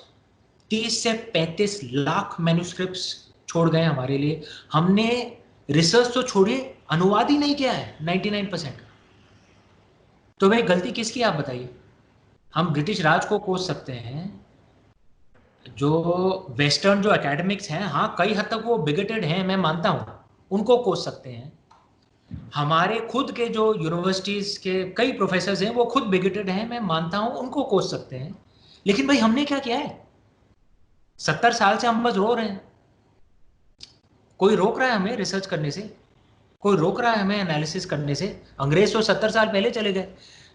30 से 35 लाख मैन्युस्क्रिप्ट्स छोड़ गए हमारे लिए। हमने रिसर्च तो छोड़िए, अनुवाद ही नहीं किया है 99%। तो भाई गलती किसकी आप बताइए। हम ब्रिटिश राज को कोस सकते हैं, जो वेस्टर्न जो एकेडमिक्स हैं, हाँ कई हद तक वो बिगेटेड हैं मैं मानता हूँ, उनको कोस सकते हैं। हमारे खुद के जो यूनिवर्सिटीज के कई प्रोफेसर हैं वो खुद बिगेटेड हैं मैं मानता हूँ, उनको कोस सकते हैं। लेकिन भाई हमने क्या किया है? 70 साल से हम बस रो रहे हैं। कोई रोक रहा है हमें रिसर्च करने से? कोई रोक रहा है हमें एनालिसिस करने से? अंग्रेज तो 70 साल पहले चले गए।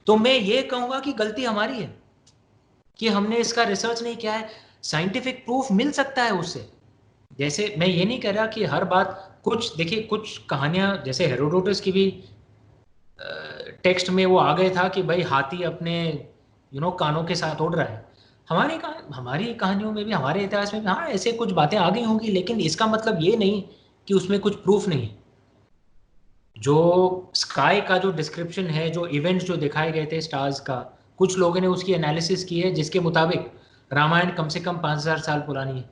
तो मैं ये कहूंगा कि गलती हमारी है कि हमने इसका रिसर्च नहीं किया है। साइंटिफिक प्रूफ मिल सकता है उससे। जैसे मैं ये नहीं कह रहा कि हर बात, कुछ देखिए कुछ कहानियां जैसे हेरोडोटस की भी टेक्स्ट में वो आ गए था कि भाई हाथी अपने कानों के साथ उड़ रहा है। हमारी कहानियों में भी, हमारे इतिहास में भी हाँ ऐसे कुछ बातें आ गई होंगी, लेकिन इसका मतलब ये नहीं कि उसमें कुछ प्रूफ नहीं है। जो स्काई का जो डिस्क्रिप्शन है, जो इवेंट्स जो दिखाए गए थे स्टार्स का, कुछ लोगों ने उसकी एनालिसिस की है जिसके मुताबिक रामायण कम से कम 5,000 साल पुरानी है।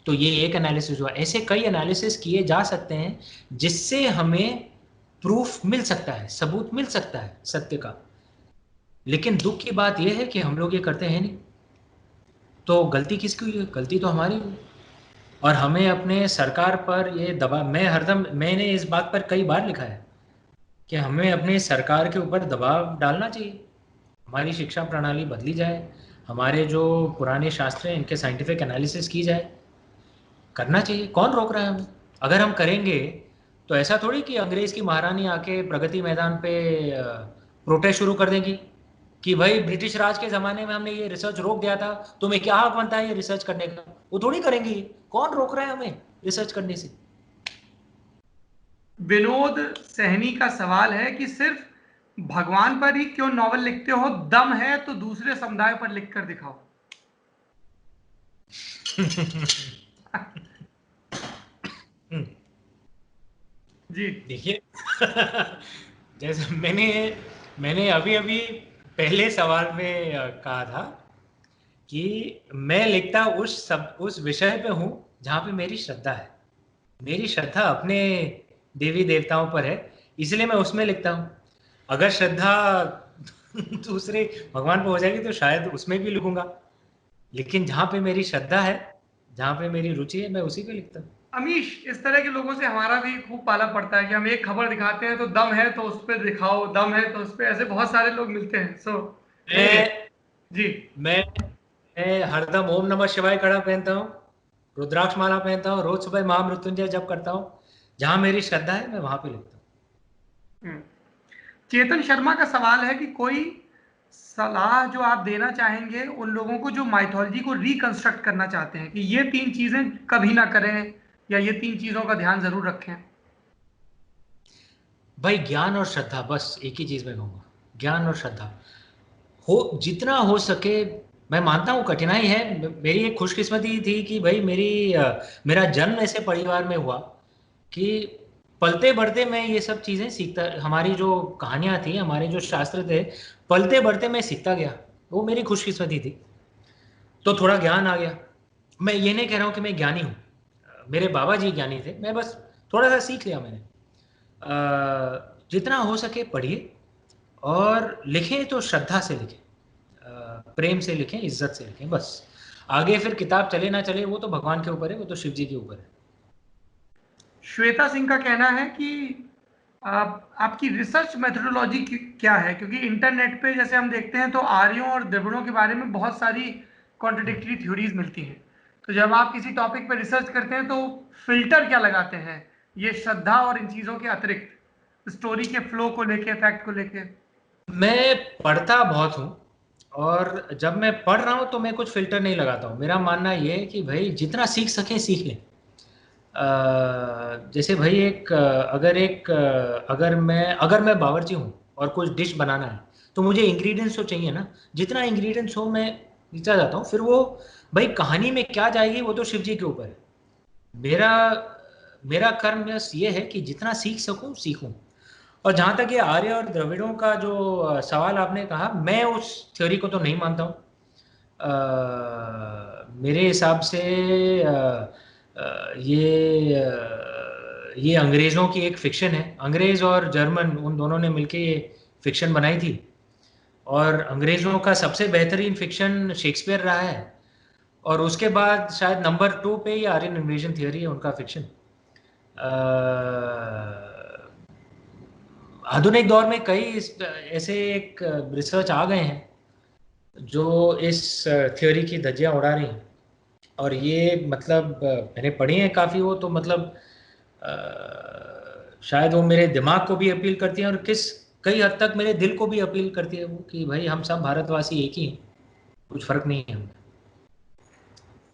तो ये एक एनालिसिस हुआ, ऐसे कई एनालिसिस किए जा सकते हैं जिससे हमें प्रूफ मिल सकता है, सबूत मिल सकता है सत्य का। लेकिन दुख की बात यह है कि हम लोग ये करते हैं नहीं। तो गलती किसकी हुई है? गलती तो हमारी हुई। और हमें अपने सरकार पर ये दबाव, मैंने इस बात पर कई बार लिखा है कि हमें अपने सरकार के ऊपर दबाव डालना चाहिए। हमारी शिक्षा प्रणाली बदली जाए, हमारे जो पुराने शास्त्र हैं इनके साइंटिफिक एनालिसिस की जाए, करना चाहिए। कौन रोक रहा है हमें? अगर हम करेंगे तो ऐसा थोड़ी कि अंग्रेज की महारानी आके प्रगति मैदान पे प्रोटेस्ट शुरू कर देगी कि भाई ब्रिटिश राज के ज़माने में हमने ये रिसर्च रोक दिया था, तुम्हें क्या हक बनता है ये रिसर्च करने का? वो थोड़ी करेंगी। कौन रोक रहा है हमें रिसर्च करने से? विनोद सहनी का सवाल है कि सिर्फ भगवान पर ही क्यों नॉवल लिखते हो? दम है तो दूसरे समुदाय पर लिख कर दिखाओ। जी देखिए जैसे मैंने अभी अभी पहले सवाल में कहा था कि मैं लिखता उस विषय पे हूँ जहाँ पे मेरी श्रद्धा है। मेरी श्रद्धा अपने देवी देवताओं पर है, इसलिए मैं उसमें लिखता हूँ। अगर श्रद्धा दूसरे भगवान पे हो जाएगी तो शायद उसमें भी लिखूंगा। लेकिन जहाँ पे मेरी श्रद्धा है, जहाँ पे मेरी रुचि है, मैं उसी पे लिखता हूँ। अमीश, इस तरह के लोगों से हमारा भी खूब पाला पड़ता है कि हम एक खबर दिखाते हैं तो दम है तो उस पर दिखाओ, दम है तो उस पर, ऐसे बहुत सारे लोग मिलते हैं। सो एनीवे, मैं जी मैं मैं हरदम ओम नमः शिवाय कड़ा पहनता हूँ, रुद्राक्ष माला पहनता हूँ, रोज सुबह महामृत्युंजय जप करता हूँ। जहाँ मेरी श्रद्धा है मैं वहां पे लिखता हूँ। हम्म। चेतन शर्मा का सवाल है कि कोई सलाह जो आप देना चाहेंगे उन लोगों को जो माइथोलॉजी को रिकंस्ट्रक्ट करना चाहते हैं कि ये तीन चीजें कभी ना करें या ये तीन चीजों का ध्यान जरूर रखें। भाई ज्ञान और श्रद्धा, बस एक ही चीज मैं कहूँगा, ज्ञान और श्रद्धा हो जितना हो सके। मैं मानता हूँ कठिनाई है। मेरी एक खुशकिस्मती थी कि भाई मेरा जन्म ऐसे परिवार में हुआ कि पलते बढ़ते मैं ये सब चीज़ें सीखता, हमारी जो कहानियाँ थी, हमारे जो शास्त्र थे, पलते बढ़ते मैं सीखता गया। वो मेरी खुशकिस्मती थी। तो थोड़ा ज्ञान आ गया। मैं ये नहीं कह रहा हूँ कि मैं ज्ञानी हूँ, मेरे बाबा जी ज्ञानी थे, मैं बस थोड़ा सा सीख लिया मैंने। जितना हो सके पढ़िए, और लिखें तो श्रद्धा से लिखें, प्रेम से लिखें, इज्जत से लिखें, बस। आगे फिर किताब चले ना चले वो तो भगवान के ऊपर है, वो तो शिव जी के ऊपर है। श्वेता सिंह का कहना है कि आपकी रिसर्च मेथोडोलॉजी क्या है, क्योंकि इंटरनेट पे जैसे हम देखते हैं तो आर्यों और द्रविड़ों के बारे में बहुत सारी कॉन्ट्रडिक्टरी थ्योरीज मिलती हैं। तो जब आप किसी टॉपिक पर रिसर्च करते हैं तो फिल्टर क्या लगाते हैं, ये श्रद्धा और इन चीज़ों के अतिरिक्त, स्टोरी के फ्लो को लेके, फैक्ट को लेके? मैं पढ़ता बहुत हूँ और जब मैं पढ़ रहा हूँ तो मैं कुछ फिल्टर नहीं लगाता हूँ। मेरा मानना ये है कि भाई जितना सीख सकें सीख लें। जैसे भाई अगर मैं बावर्ची हूँ और कुछ डिश बनाना है तो मुझे इंग्रेडिएंट्स तो चाहिए ना। जितना इंग्रेडिएंट्स हो मैं नीचा जाता हूँ। फिर वो भाई कहानी में क्या जाएगी वो तो शिव जी के ऊपर है। मेरा मेरा कर्म बस ये है कि जितना सीख सकूं सीखूं। और जहाँ तक ये आर्य और द्रविड़ों का जो सवाल आपने कहा, मैं उस थ्योरी को तो नहीं मानता हूँ। मेरे हिसाब से ये अंग्रेज़ों की एक फिक्शन है। अंग्रेज़ और जर्मन उन दोनों ने मिलके ये फिक्शन बनाई थी। और अंग्रेज़ों का सबसे बेहतरीन फिक्शन शेक्सपियर रहा है। और उसके बाद शायद नंबर 2 पे ये आर्यन इन्वेजन थियरी है उनका फिक्शन। आधुनिक दौर में कई ऐसे एक रिसर्च आ गए हैं जो इस थ्योरी की धज्जियां उड़ा रही हैं। और ये मतलब मैंने पढ़ी हैं काफ़ी, वो तो मतलब शायद वो मेरे दिमाग को भी अपील करती हैं और कई हद तक मेरे दिल को भी अपील करती है वो, कि भाई हम सब भारतवासी एक ही हैं, कुछ फर्क नहीं है हमें।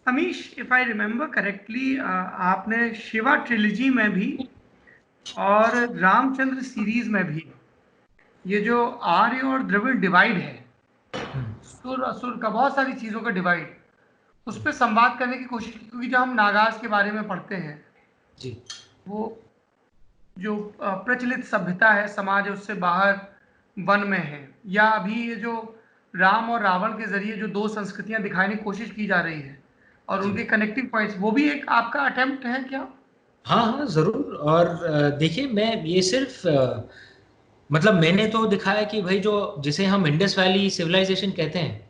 Amish, if I remember correctly, आपने शिवा ट्रिलॉजी में भी और रामचंद्र सीरीज में भी ये जो आर्य और द्रविड़ डिवाइड है, सुर असुर का, बहुत सारी चीजों का डिवाइड, उस पर संवाद करने की कोशिश की। क्योंकि जब हम नागाज के बारे में पढ़ते हैं, जी वो जो प्रचलित सभ्यता है, समाज है, उससे बाहर वन में है, या अभी ये जो राम और रावण के जरिए जो दो संस्कृतियां दिखाने की कोशिश की जा रही है और जी उनके कनेक्टिंग पॉइंट्स, वो भी एक आपका अटेम्प्ट है क्या? हाँ हाँ ज़रूर। और देखिए मैं ये सिर्फ मतलब मैंने तो दिखाया कि भाई जो जिसे हम इंडस वैली सिविलाइजेशन कहते हैं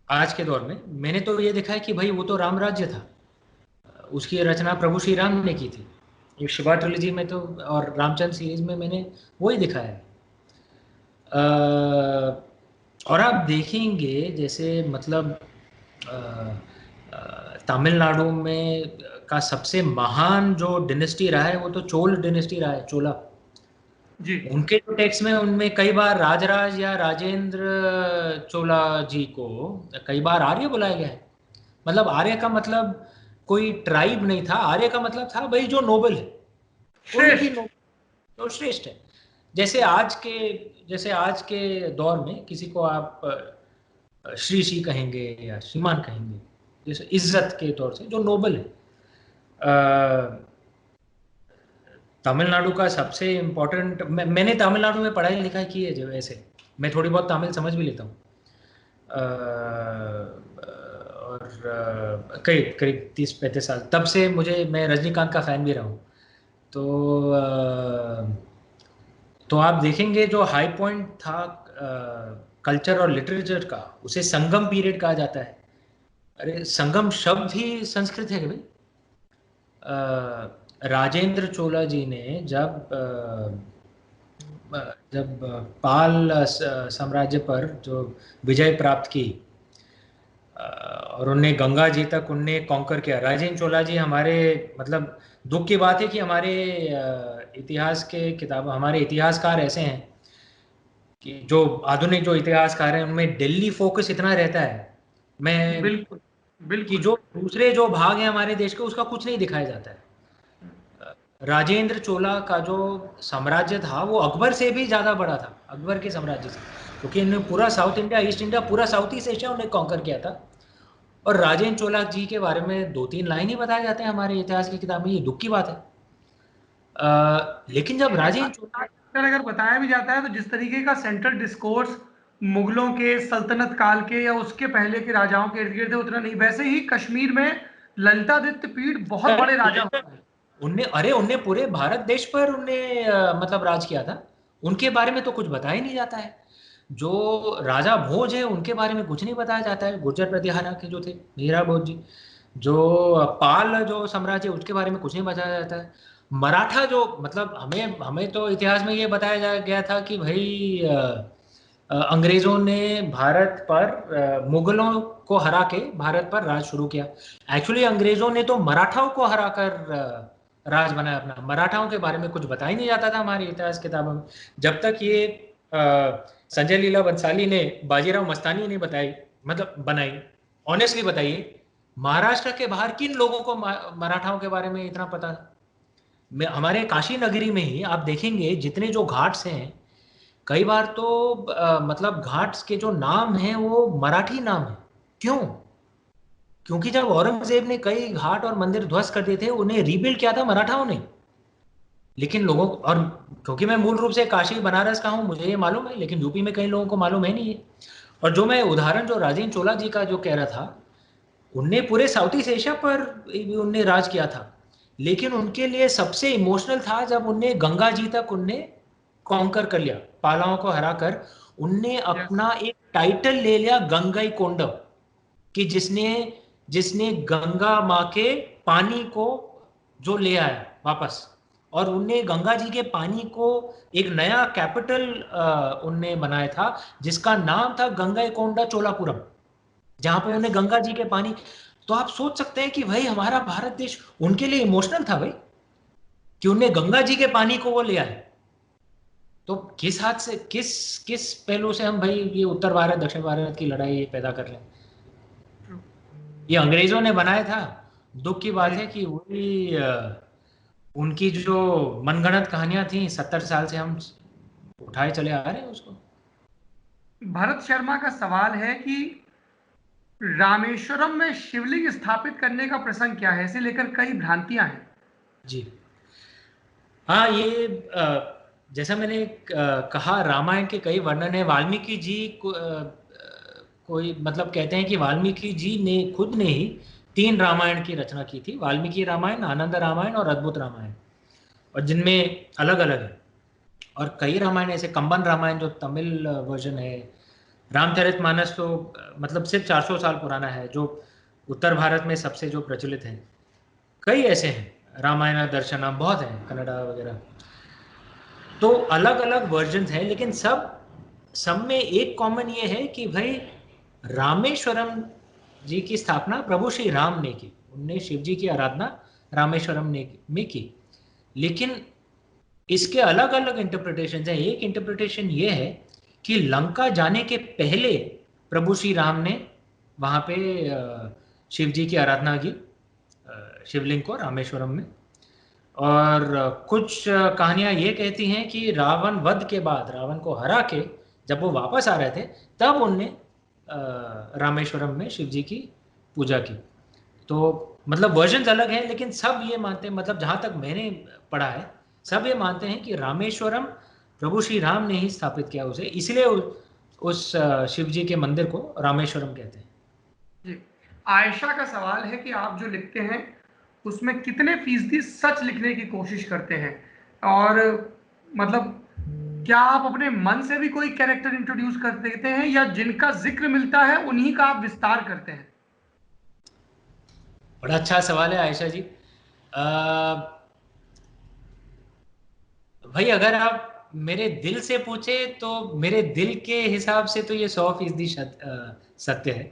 आज के दौर में, मैंने तो ये दिखाया कि भाई वो तो राम राज्य था। उसकी रचना प्रभु श्री राम ने की थी। ये शिवा ट्रिलॉजी में तो और रामचंद्र सीरीज में मैंने वही दिखाया है। और आप देखेंगे जैसे मतलब अ, तमिलनाडु में का सबसे महान जो डिनेस्टी रहा है वो तो चोल डिनेस्टी रहा है, चोला। जी। उनके जो टेक्स्ट में उनमें कई बार राजराज या राजेंद्र चोला जी को कई बार आर्य बुलाया गया है। मतलब आर्य का मतलब कोई ट्राइब नहीं था, आर्य का मतलब था भाई जो नोबल है, कोई भी श्रेष्ठ। नोबल जो श्रेष्ठ है। जैसे जैसे आज के दौर में किसी को आप श्री श्री कहेंगे या श्रीमान कहेंगे, जैसे इज्जत के तौर से जो नोबल है। तमिलनाडु का सबसे इम्पोर्टेंट, मैंने तमिलनाडु में पढ़ाई लिखाई की है जो ऐसे, मैं थोड़ी बहुत तमिल समझ भी लेता हूँ। और करीब करीब 30-35 साल तब से मैं रजनीकांत का फ़ैन भी रहा हूँ। तो आप देखेंगे जो हाई पॉइंट था कल्चर और लिटरेचर का, उसे संगम पीरियड कहा जाता है। अरे संगम शब्द ही संस्कृत है कि भाई। राजेंद्र चोला जी ने जब पाल साम्राज्य पर जो विजय प्राप्त की और उनने गंगा जी तक उनने कॉन्कर किया। राजेंद्र चोला जी हमारे मतलब दुख की बात है कि हमारे इतिहास के किताब, हमारे इतिहासकार ऐसे हैं कि जो आधुनिक जो इतिहासकार हैं उनमें दिल्ली फोकस इतना रहता है मैं बिल्कुल कि बिल्कुल। जो दूसरे जो भाग हैं हमारे देश के उसका कुछ नहीं दिखाया जाता है। राजेंद्र चोला का जो साम्राज्य था वो अकबर से भी ज़्यादा बड़ा था, अकबर के साम्राज्य से, क्योंकि इन्होंने पूरा साउथ इंडिया, ईस्ट इंडिया, पूरा साउथ ईस्ट एशिया उन्हें कॉन्कर किया था। और राजेंद्र चोला जी के बारे में 2-3 लाइन ही बताए जाते हैं हमारे इतिहास की किताब में, ये दुख की बात है। लेकिन जब राजेंद्र चोला, अगर बताया भी जाता है तो जिस तरीके का सेंट्रल डिस्कोर्स मुगलों के सल्तनत काल के या उसके पहले के राजाओं के इर्द गिर्द है, उतना नहीं। वैसे ही कश्मीर में ललितादित्य पीठ बहुत बड़े राजा हुए हैं। उनने पूरे भारत देश पर उनने मतलब राज किया था। उनके बारे में तो कुछ बताया ही नहीं जाता है। जो राजा भोज है उनके बारे में कुछ नहीं बताया जाता है, गुर्जर प्रतिहारा के जो थे मीरा भोज जी। जो पाल जो साम्राज्य उसके बारे में कुछ नहीं बताया जाता है। मराठा जो मतलब हमें हमें तो इतिहास में ये बताया गया था कि भाई अंग्रेजों ने भारत पर मुगलों को हरा के भारत पर राज शुरू किया। एक्चुअली अंग्रेजों ने तो मराठाओं को हराकर राज बनाया अपना। मराठाओं के बारे में कुछ बताया ही नहीं जाता था हमारी इतिहास किताबों में। जब तक ये संजय लीला बंसाली ने, बाजीराव मस्तानी ने बताई, मतलब बनाई। ऑनेस्टली बताइए, महाराष्ट्र के बाहर किन लोगों को मराठाओं के बारे में इतना पता? हमारे काशी नगरी में ही आप देखेंगे जितने जो घाट्स हैं, कई बार तो मतलब घाट्स के जो नाम हैं वो मराठी नाम है। क्यों? क्योंकि जब औरंगजेब ने कई घाट और मंदिर ध्वस्त कर दिए थे, उन्हें रीबिल्ड किया था मराठाओं ने। लेकिन लोगों, और क्योंकि मैं मूल रूप से काशी बनारस का हूँ, मुझे ये मालूम है, लेकिन यूपी में कई लोगों को मालूम है नहीं है। और जो मैं उदाहरण जो राजेंद्र चोला जी का जो कह रहा था, उनने पूरे साउथ ईस्ट एशिया पर उनने राज किया था, लेकिन उनके लिए सबसे इमोशनल था जब उनने गंगा जी तक उनने कॉन्कर कर लिया, पालाओं को हराकर। उनने यस। अपना एक टाइटल ले लिया गंगाई कोंडव, कि जिसने जिसने गंगा माँ के पानी को जो ले आया वापस। और उनने गंगा जी के पानी को एक नया कैपिटल उनने बनाया था, जिसका नाम था गंगाईकोंडा चोलापुरम, जहां पे उन्हें यस। गंगा जी के पानी। तो आप सोच सकते हैं कि भाई हमारा भारत देश उनके लिए इमोशनल था भाई, कि उन्हें गंगा जी के पानी को वो ले आए। तो किस हाथ से, किस किस पहलू से हम भाई ये उत्तर भारत दक्षिण भारत की लड़ाई ये पैदा कर रहे हैं? ट्रू। ये अंग्रेजों ने बनाया था। दुख की बात जी। है कि वही उनकी जो मनगढ़ंत कहानियां थी, 70 साल से हम उठाए चले आ रहे हैं उसको। भरत शर्मा का सवाल है कि रामेश्वरम में शिवलिंग स्थापित करने का प्रसंग क्या है, इसे लेकर कई भ्रांतियां हैं। जी हाँ, ये जैसा मैंने कहा, रामायण के कई वर्णन है। वाल्मीकि जी कोई मतलब कहते हैं कि वाल्मीकि जी ने खुद ने ही 3 रामायण की रचना की थी, वाल्मीकि रामायण, आनंद रामायण और अद्भुत रामायण, और जिनमें अलग अलग है। और कई रामायण ऐसे, कंबन रामायण जो तमिल वर्जन है, रामचरितमानस तो मतलब सिर्फ 400 साल पुराना है, जो उत्तर भारत में सबसे जो प्रचलित है। कई ऐसे हैं, रामायण दर्शनम बहुत हैं, कन्नड़ा वगैरह। तो अलग अलग वर्जन हैं, लेकिन सब में एक कॉमन ये है कि भाई रामेश्वरम जी की स्थापना प्रभु श्री राम ने की। उनने शिव जी की आराधना रामेश्वरम ने में की। लेकिन इसके अलग अलग इंटरप्रिटेशन हैं। एक इंटरप्रिटेशन ये है कि लंका जाने के पहले प्रभु श्री राम ने वहाँ पे शिव जी की आराधना की, शिवलिंग को रामेश्वरम में। और कुछ कहानियां ये कहती हैं कि रावण वध के बाद, रावण को हरा के जब वो वापस आ रहे थे, तब उनने रामेश्वरम में शिव जी की पूजा की। तो मतलब वर्जन्स अलग हैं, लेकिन सब ये मानते हैं, मतलब जहाँ तक मैंने पढ़ा है, सब ये मानते हैं कि रामेश्वरम प्रभु श्री राम ने ही स्थापित किया उसे, इसलिए उस शिव जी के मंदिर को रामेश्वरम कहते हैं। जी। आयशा का सवाल है कि आप जो लिखते हैं उसमें कितने फीसदी सच लिखने की कोशिश करते हैं, और मतलब क्या आप अपने मन से भी कोई कैरेक्टर इंट्रोड्यूस कर देते हैं, या जिनका जिक्र मिलता है उन्हीं का आप विस्तार करते हैं? बड़ा अच्छा सवाल है आयशा जी। भाई अगर आप मेरे दिल से पूछे तो मेरे दिल के हिसाब से तो ये 100% सत्य है।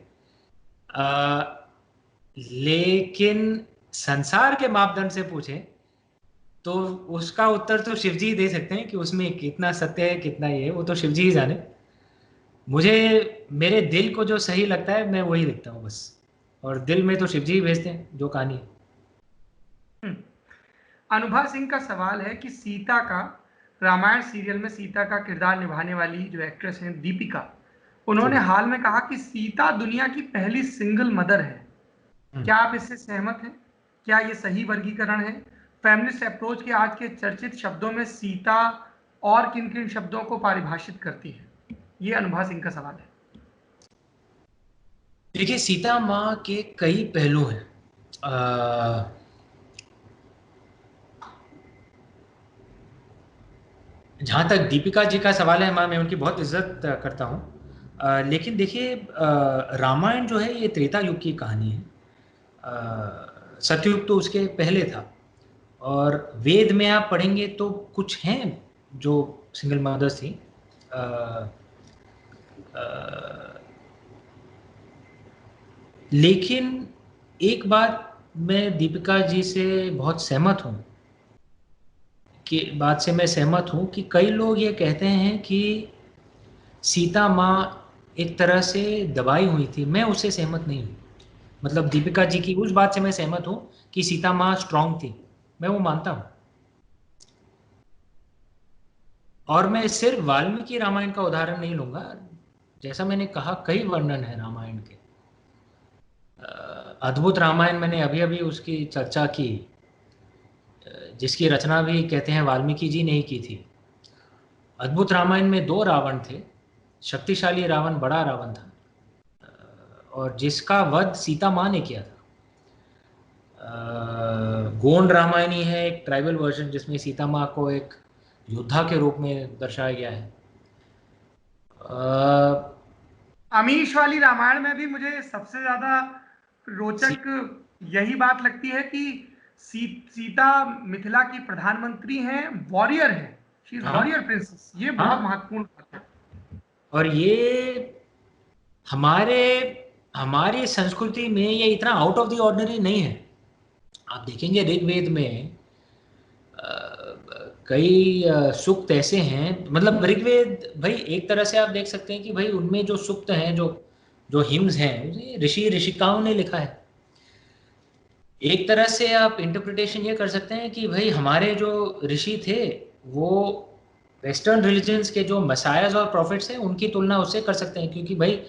लेकिन संसार के मापदंड से पूछे तो उसका उत्तर तो शिव जी ही दे सकते हैं, कि उसमें कितना सत्य है कितना ये है, वो तो शिव जी ही जाने। मुझे मेरे दिल को जो सही लगता है मैं वही लिखता हूँ बस, और दिल में तो शिव जी ही भेजते हैं जो कहानी है। अनुभा सिंह का सवाल है कि सीता का, रामायण सीरियल में सीता का किरदार निभाने वाली जो एक्ट्रेस हैं दीपिका, जी। उन्होंने हाल में कहा कि सीता दुनिया की पहली सिंगल मदर है। हम्म। क्या आप इससे सहमत हैं? क्या ये सही वर्गीकरण है? फेमिनिस्ट अप्रोच के आज के चर्चित शब्दों में सीता और किन किन शब्दों को परिभाषित करती है? ये अनुभा सिंह का सवाल है। देखिए, सीता माँ के कई पहलू हैं। जहाँ तक दीपिका जी का सवाल है, मैं उनकी बहुत इज्जत करता हूँ, लेकिन देखिए, रामायण जो है ये त्रेता युग की कहानी है। सतयुग तो उसके पहले था। और वेद में आप पढ़ेंगे तो कुछ हैं जो सिंगल मदर्स थी। अ, अ, लेकिन एक बात मैं दीपिका जी से बहुत सहमत हूँ, कि बात से मैं सहमत हूँ कि कई लोग ये कहते हैं कि सीता माँ एक तरह से दबाई हुई थी, मैं उससे सहमत नहीं हूँ। मतलब दीपिका जी की उस बात से मैं सहमत हूँ कि सीता माँ स्ट्रांग थी, मैं वो मानता हूँ। और मैं सिर्फ वाल्मीकि रामायण का उदाहरण नहीं लूंगा, जैसा मैंने कहा कई वर्णन है रामायण के। अद्भुत रामायण मैंने अभी अभी उसकी चर्चा की, जिसकी रचना भी कहते हैं वाल्मीकि जी ने ही की थी। अद्भुत रामायण में दो रावण थे, शक्तिशाली रावण बड़ा रावण था, और जिसका वध सीता माँ ने किया था। गोंड रामायणी है एक ट्राइबल वर्जन, जिसमें सीता माँ को एक योद्धा के रूप में दर्शाया गया है। अमीश वाली रामायण में भी मुझे सबसे ज्यादा रोचक यही बात लगती है कि सीता मिथिला की प्रधानमंत्री हैं, वॉरियर हैं, शी इज हाँ वॉरियर प्रिंसेस। ये बहुत हाँ, महत्वपूर्ण बात है। और ये हमारे हमारी संस्कृति में ये इतना आउट ऑफ द ऑर्डिनरी नहीं है। आप देखेंगे ऋग्वेद में कई सूक्त ऐसे हैं, मतलब ऋग्वेद भाई एक तरह से आप देख सकते हैं कि भाई उनमें जो सूक्त हैं, जो जो हिम्स हैं, उसे ऋषि ऋषिकाओं ने लिखा है। एक तरह से आप इंटरप्रिटेशन ये कर सकते हैं कि भाई हमारे जो ऋषि थे वो वेस्टर्न रिलीजन्स के जो मसायाज और प्रॉफिट्स हैं उनकी तुलना उससे कर सकते हैं, क्योंकि भाई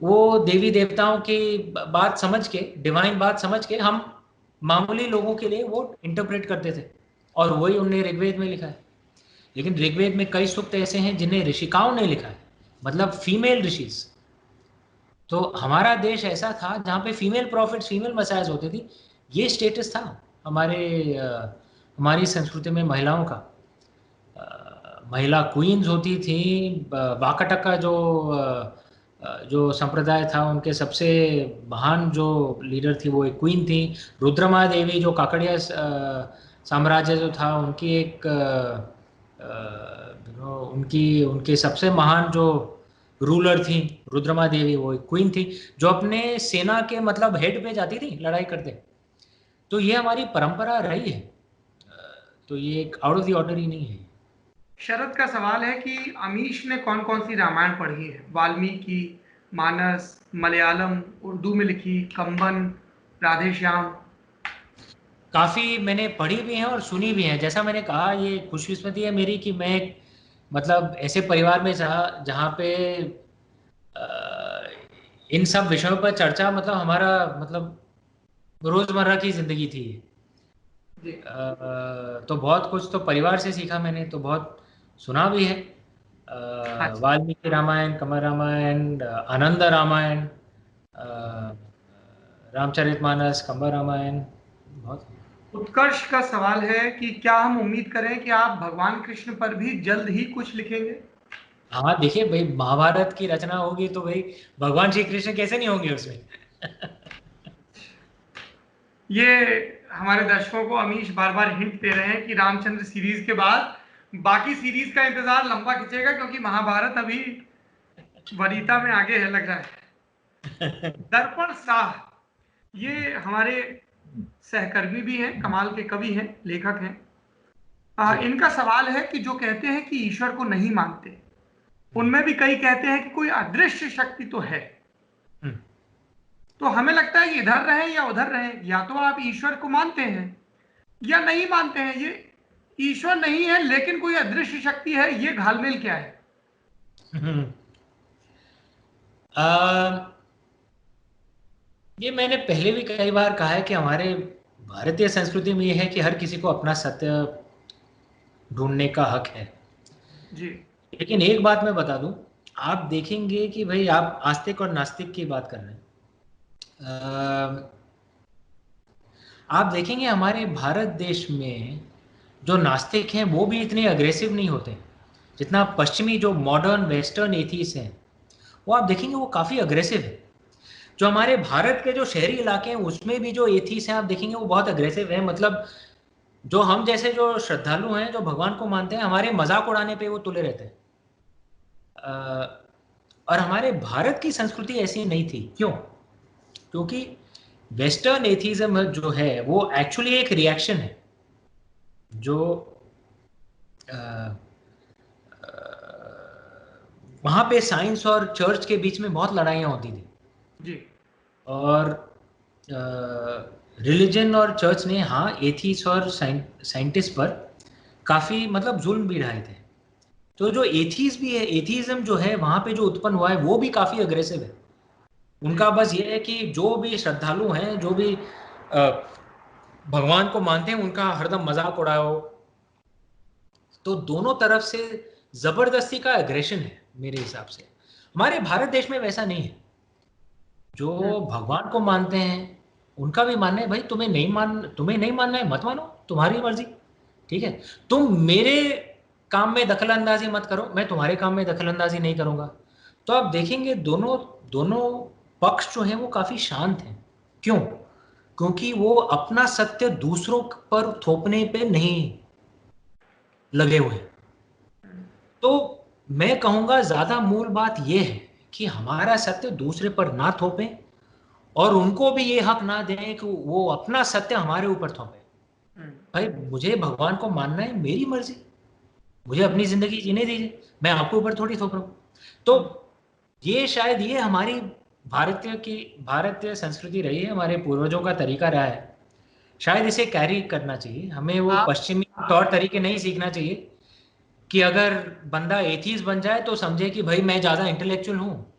वो देवी देवताओं की बात समझ के, डिवाइन बात समझ के, हम मामूली लोगों के लिए वो इंटरप्रेट करते थे, और वही उनने ऋग्वेद में लिखा है। लेकिन ऋग्वेद में कई सूक्त ऐसे हैं जिन्हें ऋषिकाओं ने लिखा है, मतलब फीमेल ऋषिज। तो हमारा देश ऐसा था जहाँ पे फीमेल प्रॉफिट्स, फीमेल मसायज होते थी, ये स्टेटस था हमारे हमारी संस्कृति में महिलाओं का। महिला क्वींस होती थी। वाकाटका जो जो संप्रदाय था उनके सबसे महान जो लीडर थी वो एक क्वीन थी। रुद्रमा देवी जो काकड़िया साम्राज्य जो था उनकी एक उनकी उनके सबसे महान जो रूलर थी रुद्रमा देवी, वो एक क्वीन थी जो अपने सेना के मतलब हेड पे जाती थी लड़ाई करते। तो ये हमारी परंपरा रही है, तो ये एक आउट ऑफ द ऑर्डनरी नहीं है। शरद का सवाल है कि अमीश ने कौन कौन सी रामायण पढ़ी है? वाल्मीकि, मानस, मलयालम, उर्दू में लिखी, कंबन, राधेश्याम। काफ़ी मैंने पढ़ी भी हैं और सुनी भी हैं। जैसा मैंने कहा, ये खुशकिस्मती है मेरी कि मैं एक मतलब ऐसे परिवार में जहाँ पे इन सब विषयों पर चर्चा मतलब हमारा मतलब रोज़मर्रा की ज़िंदगी थी। जी। तो बहुत कुछ तो परिवार से सीखा मैंने, तो बहुत सुना भी है। अच्छा। वाल्मीकि रामायण, कमर रामायण, आनंद रामायण, अ, रामचरितमानस, कंबर रामायण, बहुत। उत्कर्ष का सवाल है कि क्या हम उम्मीद करें कि आप भगवान कृष्ण पर भी जल्द ही कुछ लिखेंगे? हाँ देखिए भाई, महाभारत की रचना होगी तो भाई भगवान श्री कृष्ण कैसे नहीं होंगे उसमें। ये हमारे दर्शकों को अमीश बार बार हिंट दे रहे हैं कि रामचंद्र सीरीज के बाद बाकी सीरीज का इंतजार लंबा खिंचेगा, क्योंकि महाभारत अभी वरीता में आगे है लग रहा है। दर्पण शाह, ये हमारे सहकर्मी भी हैं, कमाल के कवि हैं, लेखक हैं। जी। इनका सवाल है कि जो कहते हैं कि ईश्वर को नहीं मानते, उनमें भी कई कहते हैं कि कोई अदृश्य शक्ति तो है। हम्म। तो हमें लगता है कि इधर रहें या उधर रहें, या तो आप ईश्वर को मानते हैं या नहीं मानते हैं। ये ईश्वर नहीं है लेकिन कोई अदृश्य शक्ति है, ये घालमेल क्या है? हम्म। ये मैंने पहले भी कई बार कहा है कि हमारे भारतीय संस्कृति में ये है कि हर किसी को अपना सत्य ढूंढने का हक है। जी। लेकिन एक बात मैं बता दूं, आप देखेंगे कि भाई आप आस्तिक और नास्तिक की बात कर रहे हैं। आप देखेंगे हमारे भारत देश में जो नास्तिक हैं वो भी इतने अग्रेसिव नहीं होते जितना पश्चिमी जो मॉडर्न वेस्टर्न एथीस हैं, वो आप देखेंगे वो काफ़ी अग्रेसिव है। जो हमारे भारत के जो शहरी इलाके हैं उसमें भी जो एथीस हैं आप देखेंगे वो बहुत अग्रेसिव है। मतलब जो हम जैसे जो श्रद्धालु हैं, जो भगवान को मानते हैं, हमारे मजाक उड़ाने पे वो तुले रहते हैं। और हमारे भारत की संस्कृति ऐसी नहीं थी। क्यों? क्योंकि वेस्टर्न एथीज्म जो है वो एक्चुअली एक रिएक्शन है जो वहां पे साइंस और चर्च के बीच में बहुत लड़ाइयाँ होती थी। जी। और रिलीजन और चर्च ने, हाँ, एथीस और साइंटिस्ट पर काफ़ी मतलब जुल्म भी ढाए थे। तो जो एथीज भी है, एथीज्म जो है वहाँ पे जो उत्पन्न हुआ है वो भी काफ़ी अग्रेसिव है। जी। उनका बस ये है कि जो भी श्रद्धालु हैं, जो भी भगवान को मानते हैं, उनका हरदम मजाक उड़ाओ। तो दोनों तरफ से ज़बरदस्ती का एग्रेशन है मेरे हिसाब से। हमारे भारत देश में वैसा नहीं है। जो हम्म। भगवान को मानते हैं उनका भी मानना है, भाई तुम्हें नहीं मानना है मत मानो, तुम्हारी मर्जी, ठीक है। तुम मेरे काम में दखल अंदाजी मत करो, मैं तुम्हारे काम में दखल अंदाजी नहीं करूंगा। तो आप देखेंगे दोनों दोनों पक्ष जो हैं वो काफी शांत हैं। क्यों? क्योंकि वो अपना सत्य दूसरों पर थोपने पे नहीं लगे हुए हैं। तो मैं कहूंगा ज्यादा मूल बात यह है कि हमारा सत्य दूसरे पर ना थोपें, और उनको भी ये हक ना दें कि वो अपना सत्य हमारे ऊपर थोपे। हम्म। भाई मुझे भगवान को मानना है, मेरी मर्जी, मुझे अपनी जिंदगी जीने दीजिए, मैं आपके ऊपर थोड़ी थोप रहा हूँ। तो हम्म। ये शायद ये हमारी भारतीय संस्कृति रही है, हमारे पूर्वजों का तरीका रहा है। शायद इसे कैरी करना चाहिए हमें, वो आप पश्चिमी तौर तरीके नहीं सीखना चाहिए कि अगर बंदा एथीस्ट बन जाए तो समझे कि भाई मैं ज्यादा इंटेलेक्चुअल हूँ,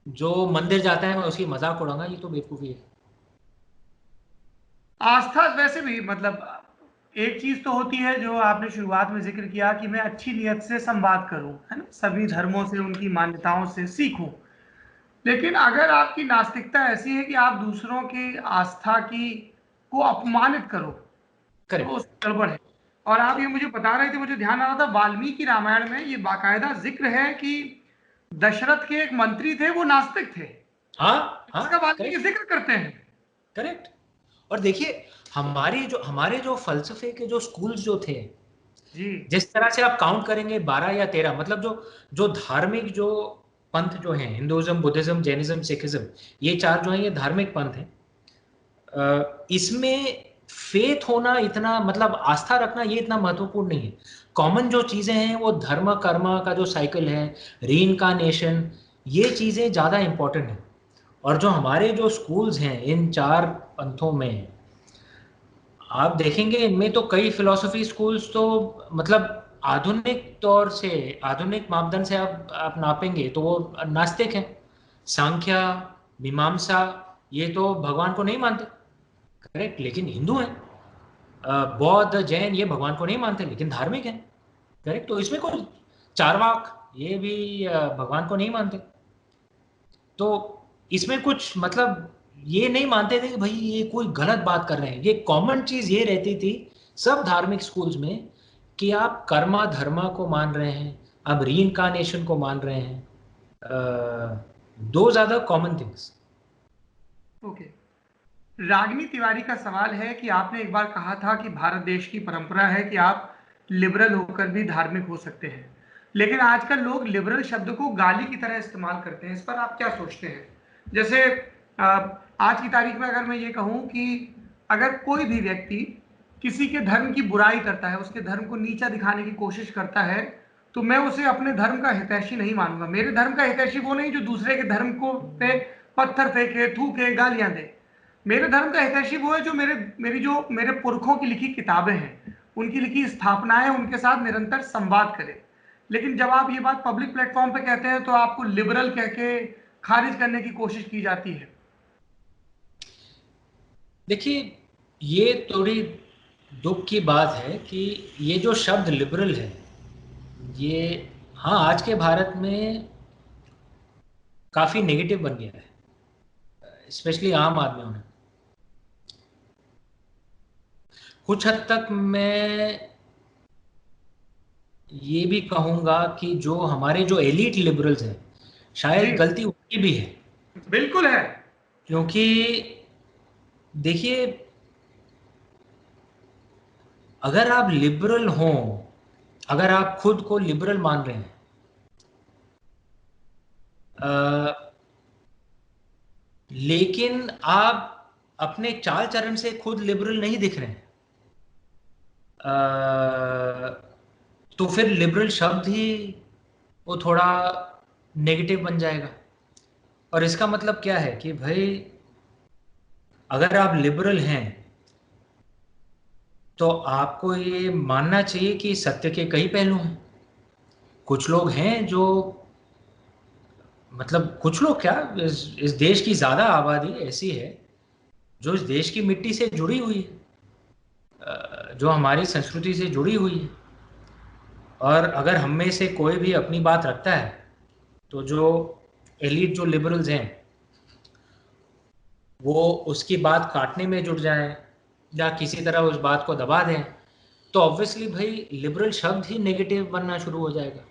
जो मंदिर जाता है मैं उसकी मजाक उड़ाऊंगा। ये तो बेवकूफ़ी है। आस्था वैसे भी मतलब एक चीज तो होती है जो आपने शुरुआत में जिक्र किया कि मैं अच्छी नियत से संवाद करूं, है ना, सभी जी। धर्मों से, उनकी मान्यताओं से सीखूं। लेकिन अगर आपकी नास्तिकता ऐसी है कि आप दूसरों की आस्था की को अपमानित करो, तो करेक्ट। उस गड़बड़ है। और आप ये मुझे बता रहे थे, मुझे ध्यान आ रहा था, वाल्मीकि रामायण में ये बाकायदा जिक्र है कि दशरथ के एक मंत्री थे, वो नास्तिक थे। हाँ हाँ। इसका वाल्मीकि करेक्ट। जिक्र करते हैं। करेक्ट। और देखिए, हमारे जो फलसफे के जो स्कूल्स जो थे, जी। जिस तरह से आप काउंट करेंगे 12 या 13, मतलब जो जो धार्मिक जो पंथ जो हैं, हिंदुइज्म, बुद्धिज्म, जैनिज्म, सिखिज्म, ये चार जो हैं ये धार्मिक पंथ हैं। इसमें फेथ होना इतना, मतलब आस्था रखना, ये इतना महत्वपूर्ण नहीं है। कॉमन जो चीज़ें हैं वो धर्म कर्म का जो साइकिल है, रीइंकार्नेशन, ये चीज़ें ज़्यादा इंपॉर्टेंट हैं। और जो हमारे जो स्कूल्स हैं इन चार पंथों में, आप देखेंगे इनमें तो कई फिलोसफी स्कूल्स तो मतलब आधुनिक तौर से, आधुनिक मापदंड से आप नापेंगे तो वो नास्तिक हैं। सांख्या, मीमांसा, ये तो भगवान को नहीं मानते, करेक्ट, लेकिन हिंदू हैं। बौद्ध, जैन, ये भगवान को नहीं मानते लेकिन धार्मिक हैं, करेक्ट। तो इसमें कोई, चारवाक, ये भी भगवान को नहीं मानते। तो इसमें कुछ मतलब ये नहीं मानते थे कि भाई ये कोई गलत बात कर रहे हैं। ये कॉमन चीज ये रहती थी सब धार्मिक स्कूल्स में कि आप कर्मा धर्मा को मान रहे हैं, आप रीइंकार्नेशन को मान रहे हैं। दो ज्यादा common things. Okay. Ragini Tiwari का सवाल है कि आपने एक बार कहा था कि भारत देश की परंपरा है कि आप लिबरल होकर भी धार्मिक हो सकते हैं, लेकिन आजकल लोग लिबरल शब्द को गाली की तरह इस्तेमाल करते हैं। इस पर आप क्या सोचते हैं? जैसे आज की तारीख में अगर मैं ये कहूँ कि अगर कोई भी व्यक्ति किसी के धर्म की बुराई करता है, उसके धर्म को नीचा दिखाने की कोशिश करता है, तो मैं उसे अपने धर्म का हितैषी नहीं मानूंगा। मेरे धर्म का हितैषी वो नहीं जो दूसरे के धर्म को पे पत्थर फेंके, थूके, गालियां दे। मेरे धर्म का हितैषी वो है जो मेरे पुरखों की लिखी किताबें हैं, उनकी लिखी स्थापनाएं, उनके साथ निरंतर संवाद करे। लेकिन जब आप ये बात पब्लिक प्लेटफॉर्म पे कहते हैं तो आपको लिबरल कह के खारिज करने की कोशिश की जाती है। देखिए, ये थोड़ी दुख की बात है कि ये जो शब्द लिबरल है, ये, हाँ, आज के भारत में काफ़ी नेगेटिव बन गया है, स्पेशली आम आदमियों में। कुछ हद तक मैं ये भी कहूँगा कि जो हमारे जो एलीट लिबरल्स हैं, जी। शायद गलती उनकी भी है। बिल्कुल है। क्योंकि देखिए, अगर आप लिबरल हों, अगर आप खुद को लिबरल मान रहे हैं, लेकिन आप अपने चाल चरण से खुद लिबरल नहीं दिख रहे हैं, तो फिर लिबरल शब्द ही वो थोड़ा नेगेटिव बन जाएगा। और इसका मतलब क्या है कि भाई अगर आप लिबरल हैं तो आपको ये मानना चाहिए कि सत्य के कई पहलू हैं। कुछ लोग हैं जो, मतलब कुछ लोग क्या, इस देश की ज़्यादा आबादी ऐसी है जो इस देश की मिट्टी से जुड़ी हुई है, जो हमारी संस्कृति से जुड़ी हुई है। और अगर हम में से कोई भी अपनी बात रखता है तो जो एलीट, जो लिबरल्स हैं, वो उसकी बात काटने में जुट जाएं या किसी तरह उस बात को दबा दें, तो ऑब्वियसली भाई लिबरल शब्द ही नेगेटिव बनना शुरू हो जाएगा।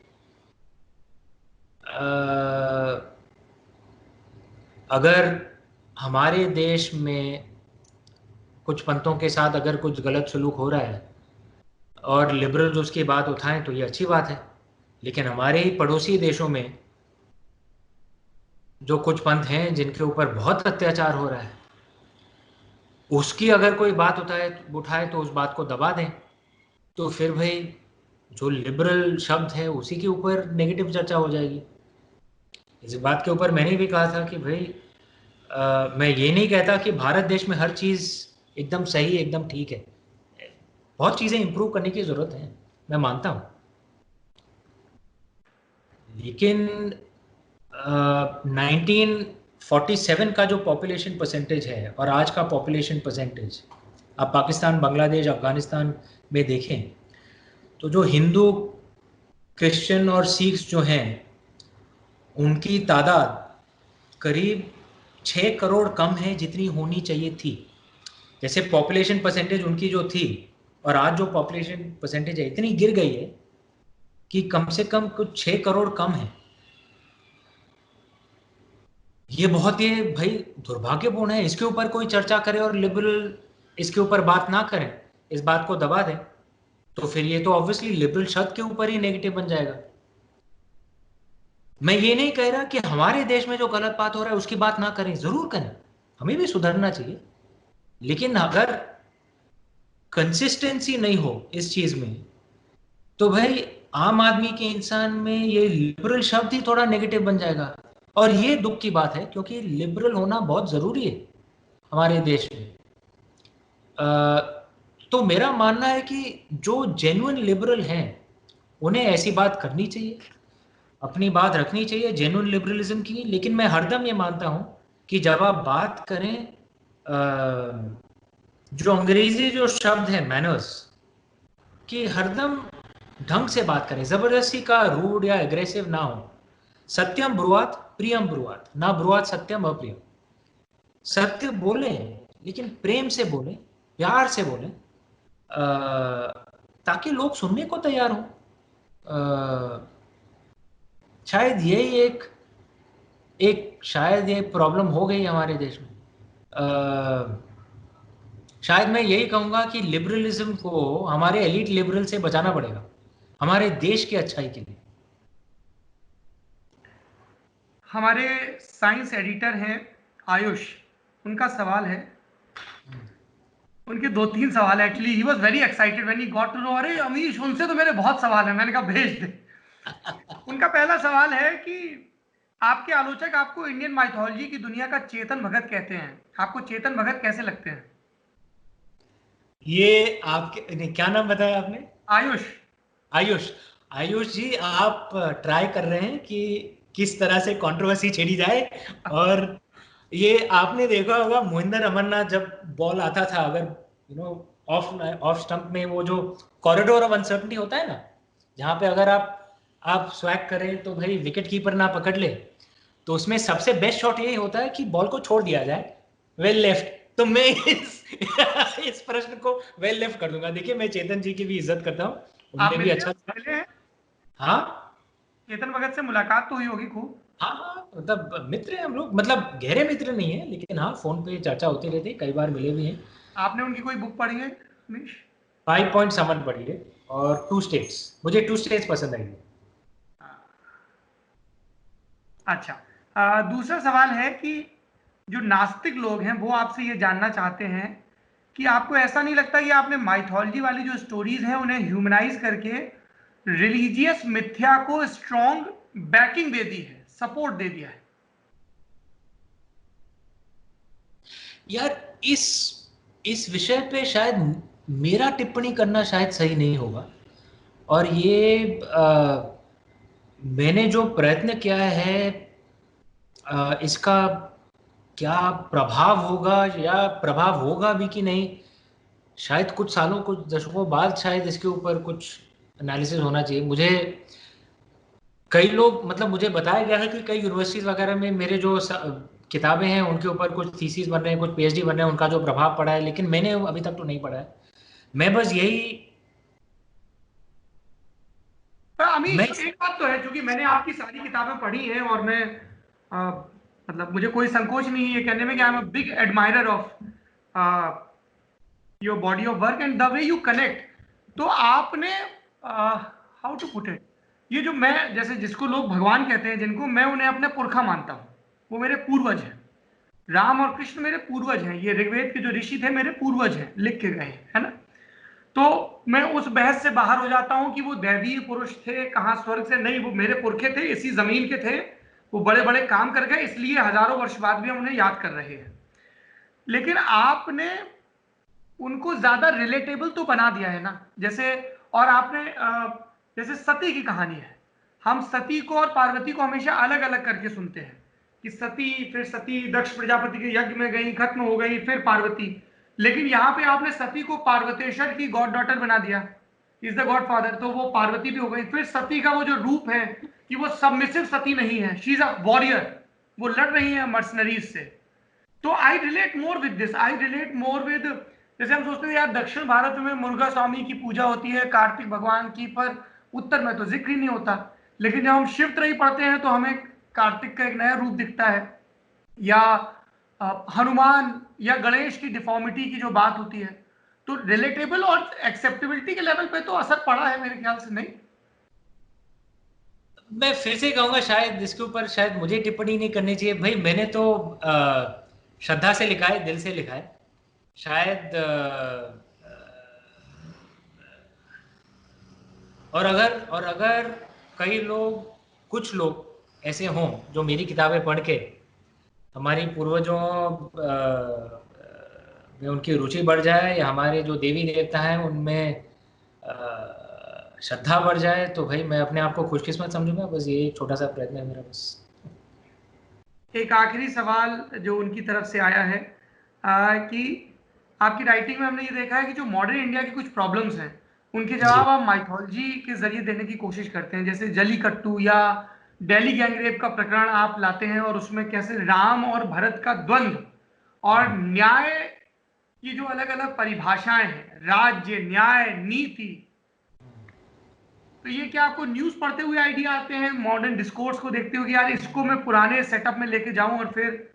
अगर हमारे देश में कुछ पंथों के साथ अगर कुछ गलत सलूक हो रहा है और लिबरल्स उसकी बात उठाएं तो ये अच्छी बात है, लेकिन हमारे ही पड़ोसी देशों में जो कुछ पंथ हैं जिनके ऊपर बहुत अत्याचार हो रहा है, उसकी अगर कोई बात उठाए तो उस बात को दबा दें, तो फिर भाई जो लिबरल शब्द है उसी के ऊपर नेगेटिव चर्चा हो जाएगी। इस बात के ऊपर मैंने भी कहा था कि भाई मैं ये नहीं कहता कि भारत देश में हर चीज़ एकदम सही, एकदम ठीक है। बहुत चीज़ें इंप्रूव करने की ज़रूरत है, मैं मानता हूँ। लेकिन 1947 का जो पॉपुलेशन परसेंटेज है और आज का पॉपुलेशन परसेंटेज, आप पाकिस्तान, बांग्लादेश, अफ़गानिस्तान में देखें तो जो हिंदू, क्रिश्चियन और सिख्स जो हैं उनकी तादाद करीब 6 करोड़ कम है जितनी होनी चाहिए थी। जैसे पॉपुलेशन परसेंटेज उनकी जो थी और आज जो पॉपुलेशन परसेंटेज है इतनी गिर गई है कि कम से कम कुछ 6 करोड़ कम है। ये बहुत ही भाई दुर्भाग्यपूर्ण है। इसके ऊपर कोई चर्चा करे और लिबरल इसके ऊपर बात ना करें, इस बात को दबा दें, तो फिर ये तो ऑब्वियसली लिबरल शब्द के ऊपर ही नेगेटिव बन जाएगा। मैं ये नहीं कह रहा कि हमारे देश में जो गलत बात हो रहा है उसकी बात ना करें, जरूर करें, हमें भी सुधरना चाहिए। लेकिन अगर कंसिस्टेंसी नहीं हो इस चीज में तो भाई आम आदमी के इंसान में ये लिबरल शब्द ही थोड़ा नेगेटिव बन जाएगा। और ये दुख की बात है क्योंकि लिबरल होना बहुत जरूरी है हमारे देश में। तो मेरा मानना है कि जो जेन्युइन लिबरल हैं उन्हें ऐसी बात करनी चाहिए, अपनी बात रखनी चाहिए जेन्युइन लिबरलिज्म की। लेकिन मैं हरदम ये मानता हूं कि जब आप बात करें, जो अंग्रेजी जो शब्द है मैनर्स, कि हरदम ढंग से बात करें, जबरदस्ती का रूड या एग्रेसिव ना हो। सत्यम ब्रुआत प्रियम ब्रुआत, ना ब्रुआत सत्यम अप्रियम। सत्य बोले लेकिन प्रेम से बोले, प्यार से बोले, ताकि लोग सुनने को तैयार हो। शायद यही एक एक शायद ये प्रॉब्लम हो गई हमारे देश में। शायद मैं यही कहूंगा कि लिबरलिज्म को हमारे एलीट लिबरल से बचाना पड़ेगा हमारे देश की अच्छाई के लिए। हमारे साइंस एडिटर हैं आयुष, उनका सवाल है, उनके दो तीन सवाल है actually. He was very excited when he got to know, अरे अमीश उनसे तो मेरे बहुत सवाल है। मैंने कहा भेज दे। उनका पहला सवाल है कि आपके आलोचक आपको इंडियन माइथोलॉजी की दुनिया का चेतन भगत कहते हैं, आपको चेतन भगत कैसे लगते हैं? ये आपके नहीं, क्या नाम बताया आपने? आयुष। आयुष। आयुष जी, आप ट्राई कर रहे हैं कि किस तरह से कंट्रोवर्सी छेड़ी जाए। और ये आपने देखा होगा मोहिंदर अमरनाथ जब बॉल आता था, अगर ऑफ ऑफ स्टंप में वो जो कॉरिडोर ऑफ अनसर्टनिटी होता है ना, जहां पे अगर आप स्वैग करें तो भाई विकेट कीपर ना पकड़ ले, तो उसमें सबसे बेस्ट शॉट यही होता है कि बॉल को छोड़ दिया जाए वेल लेफ्ट। तो मैं इस प्रश्न को वेल लेफ्ट कर दूंगा। देखिए, मैं चेतन जी की भी इज्जत करता हूँ, आप उनने भी अच्छा मिले हैं? हाँ। चेतन भगत से मुलाकात तो हुई होगी खूब। हाँ हाँ, मतलब मित्र हैं हम लोग, मतलब गहरे मित्र नहीं है लेकिन हाँ, फोन पे चर्चा होती रहती है, कई बार मिले भी हैं। आपने उनकी कोई बुक पढ़ी है अमीश? 5 पॉइंट समन पढ़ी है और 2 स्टेट्स, मुझे 2 स्टेट्स पसंद आई है। अच्छा, दूसरा सवाल है कि जो नास्तिक लोग हैं वो आपसे ये जानना चाहते हैं कि आपको ऐसा नहीं लगता कि आपने माइथोलॉजी वाली जो स्टोरीज हैं उन्हें ह्यूमनाइज करके रिलीजियस मिथ्या को स्ट्रॉन्ग बैकिंग दे दी है, सपोर्ट दे दिया है। यार इस विषय पे शायद मेरा टिप्पणी करना शायद सही नहीं होगा, और ये मैंने जो प्रयत्न किया है इसका क्या प्रभाव होगा या प्रभाव होगा भी कि नहीं, शायद कुछ सालों कुछ दशकों बाद शायद इसके ऊपर कुछ एनालिसिस होना चाहिए। मुझे कई लोग, मतलब मुझे बताया गया है कि कई यूनिवर्सिटीज़ वगैरह में मेरे जो किताबें हैं उनके ऊपर कुछ थीसिस बन रहे हैं, कुछ पीएचडी बन रहे हैं, उनका जो प्रभाव पड़ा है, लेकिन मैंने अभी तक तो नहीं पढ़ा है। मैं बस यही मैं अमीश, एक बात तो है, क्योंकि मैंने आपकी सारी किताबें पढ़ी हैं और मैं मतलब मुझे कोई संकोच नहीं है ये कहने में कि I am a big admirer of your body of work and the way you connect. तो आपने हाउ टू पुट इट, ये जो मैं जैसे जिसको लोग भगवान कहते हैं, जिनको मैं उन्हें अपने पुरखा मानता हूँ, वो मेरे पूर्वज हैं। राम और कृष्ण मेरे पूर्वज हैं, ये ऋग्वेद के जो ऋषि थे मेरे पूर्वज हैं, लिख के गए हैं, है ना। तो मैं उस बहस से बाहर हो जाता हूं कि वो दैवीय पुरुष थे, कहां स्वर्ग से, नहीं, वो मेरे पुरखे थे, इसी जमीन के थे, वो बड़े बड़े काम कर गए, इसलिए हजारों वर्ष बाद भी हम उन्हें याद कर रहे हैं। लेकिन आपने उनको ज्यादा रिलेटेबल तो बना दिया है ना, जैसे, और आपने जैसे सती की कहानी है, हम सती को और पार्वती को हमेशा अलग अलग करके सुनते हैं कि सती, फिर सती दक्ष प्रजापति के यज्ञ में गई, खत्म हो गई, फिर पार्वती। लेकिन यहां पे आपने सती को पार्वतेश्वर की गॉड डॉटर बना दिया, इज द गॉड फादर, तो वो पार्वती भी हो गई। फिर सती का वो जो रूप है कि वो सबमिसिव सती नहीं है, शी इज अ वॉरियर, वो लड़ रही है मर्सनरीज से। तो I relate more with this, I relate more with, जैसे हम सोचते हैं यार दक्षिण भारत में मुर्गा स्वामी की पूजा होती है, कार्तिक भगवान की, पर उत्तर में तो जिक्र ही नहीं होता। लेकिन जब हम शिव त्रयी पढ़ते हैं तो हमें कार्तिक का एक नया रूप दिखता है, या हनुमान या गणेश की डिफॉर्मिटी की जो बात होती है। तो रिलेटेबल और एक्सेप्टेबिलिटी के लेवल पे तो असर पड़ा है मेरे ख्याल से, नहीं? मैं फिर से कहूंगा शायद इसके ऊपर शायद मुझे टिप्पणी नहीं करनी चाहिए भाई। मैंने तो श्रद्धा से लिखा है, दिल से लिखा है। शायद और अगर कई लोग, कुछ लोग ऐसे हों जो मेरी किताबें पढ़ के हमारी पूर्वजों में उनकी रुचि बढ़ जाए, या हमारे जो देवी देवता हैं उनमें श्रद्धा बढ़ जाए, तो भाई मैं अपने आप को खुशकिस्मत समझूंगा। बस ये एक छोटा सा प्रयत्न है मेरा। बस एक आखिरी सवाल जो उनकी तरफ से आया है, कि आपकी राइटिंग में हमने ये देखा है कि जो मॉडर्न इंडिया की कुछ प्रॉब्लम्स हैं उनके जी। जवाब आप माइथोलॉजी के जरिए देने की कोशिश करते हैं, जैसे जलीकट्टू या दिल्ली गैंगरेप का प्रकरण आप लाते हैं, और उसमें कैसे राम और भरत का द्वंद्व और न्याय की जो अलग अलग परिभाषाएं हैं, राज्य, न्याय, नीति, तो ये क्या आपको न्यूज पढ़ते हुए आइडिया आते हैं, मॉडर्न डिस्कोर्स को देखते हुए कि यार इसको मैं पुराने सेटअप में लेके जाऊं और फिर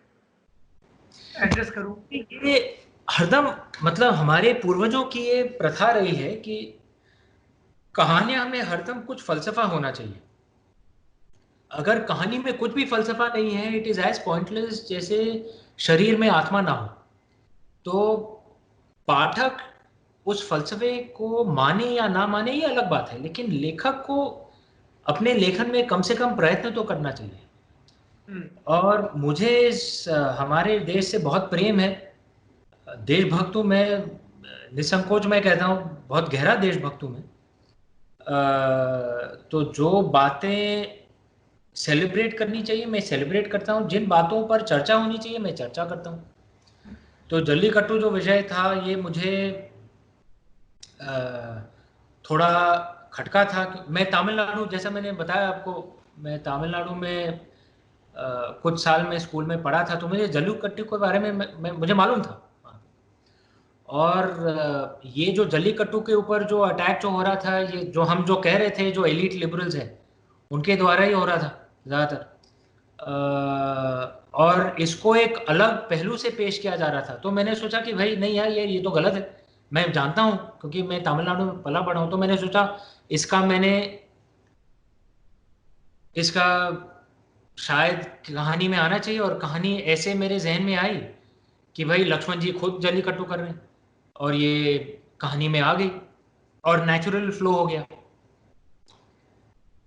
एड्रेस करूं? ये हरदम, मतलब हमारे पूर्वजों की ये प्रथा रही है कि कहानियां में हरदम कुछ फलसफा होना चाहिए। अगर कहानी में कुछ भी फलसफा नहीं है, इट इज एज पॉइंटलेस जैसे शरीर में आत्मा ना हो। तो पाठक उस फलसफे को माने या ना माने ये अलग बात है, लेकिन लेखक को अपने लेखन में कम से कम प्रयत्न तो करना चाहिए। और मुझे हमारे देश से बहुत प्रेम है, देशभक्त हूँ मैं, निसंकोच मैं कहता हूँ, बहुत गहरा देशभक्त हूँ मैं। तो जो बातें सेलिब्रेट करनी चाहिए मैं सेलिब्रेट करता हूँ, जिन बातों पर चर्चा होनी चाहिए मैं चर्चा करता हूँ। तो जल्लीकट्टू जो विषय था ये मुझे थोड़ा खटका था। मैं तमिलनाडु, जैसा मैंने बताया आपको, मैं तमिलनाडु में कुछ साल में स्कूल में पढ़ा था, तो मुझे जल्लीकट्टू के बारे में मुझे मालूम था। और ये जो जल्लीकट्टू के ऊपर जो अटैक जो हो रहा था, ये जो हम जो कह रहे थे जो एलीट लिबरल्स हैं उनके द्वारा ही हो रहा था ज़्यादातर। और इसको एक अलग पहलू से पेश किया जा रहा था, तो मैंने सोचा कि भाई नहीं यार, ये तो गलत है। मैं जानता हूँ क्योंकि मैं तमिलनाडु में पला बड़ा हूँ, तो मैंने सोचा इसका शायद कहानी में आना चाहिए। और कहानी ऐसे मेरे जहन में आई कि भाई लक्ष्मण जी खुद जल्लीकट्टू कर रहे हैं, और ये कहानी में आ गई और नेचुरल फ्लो हो गया।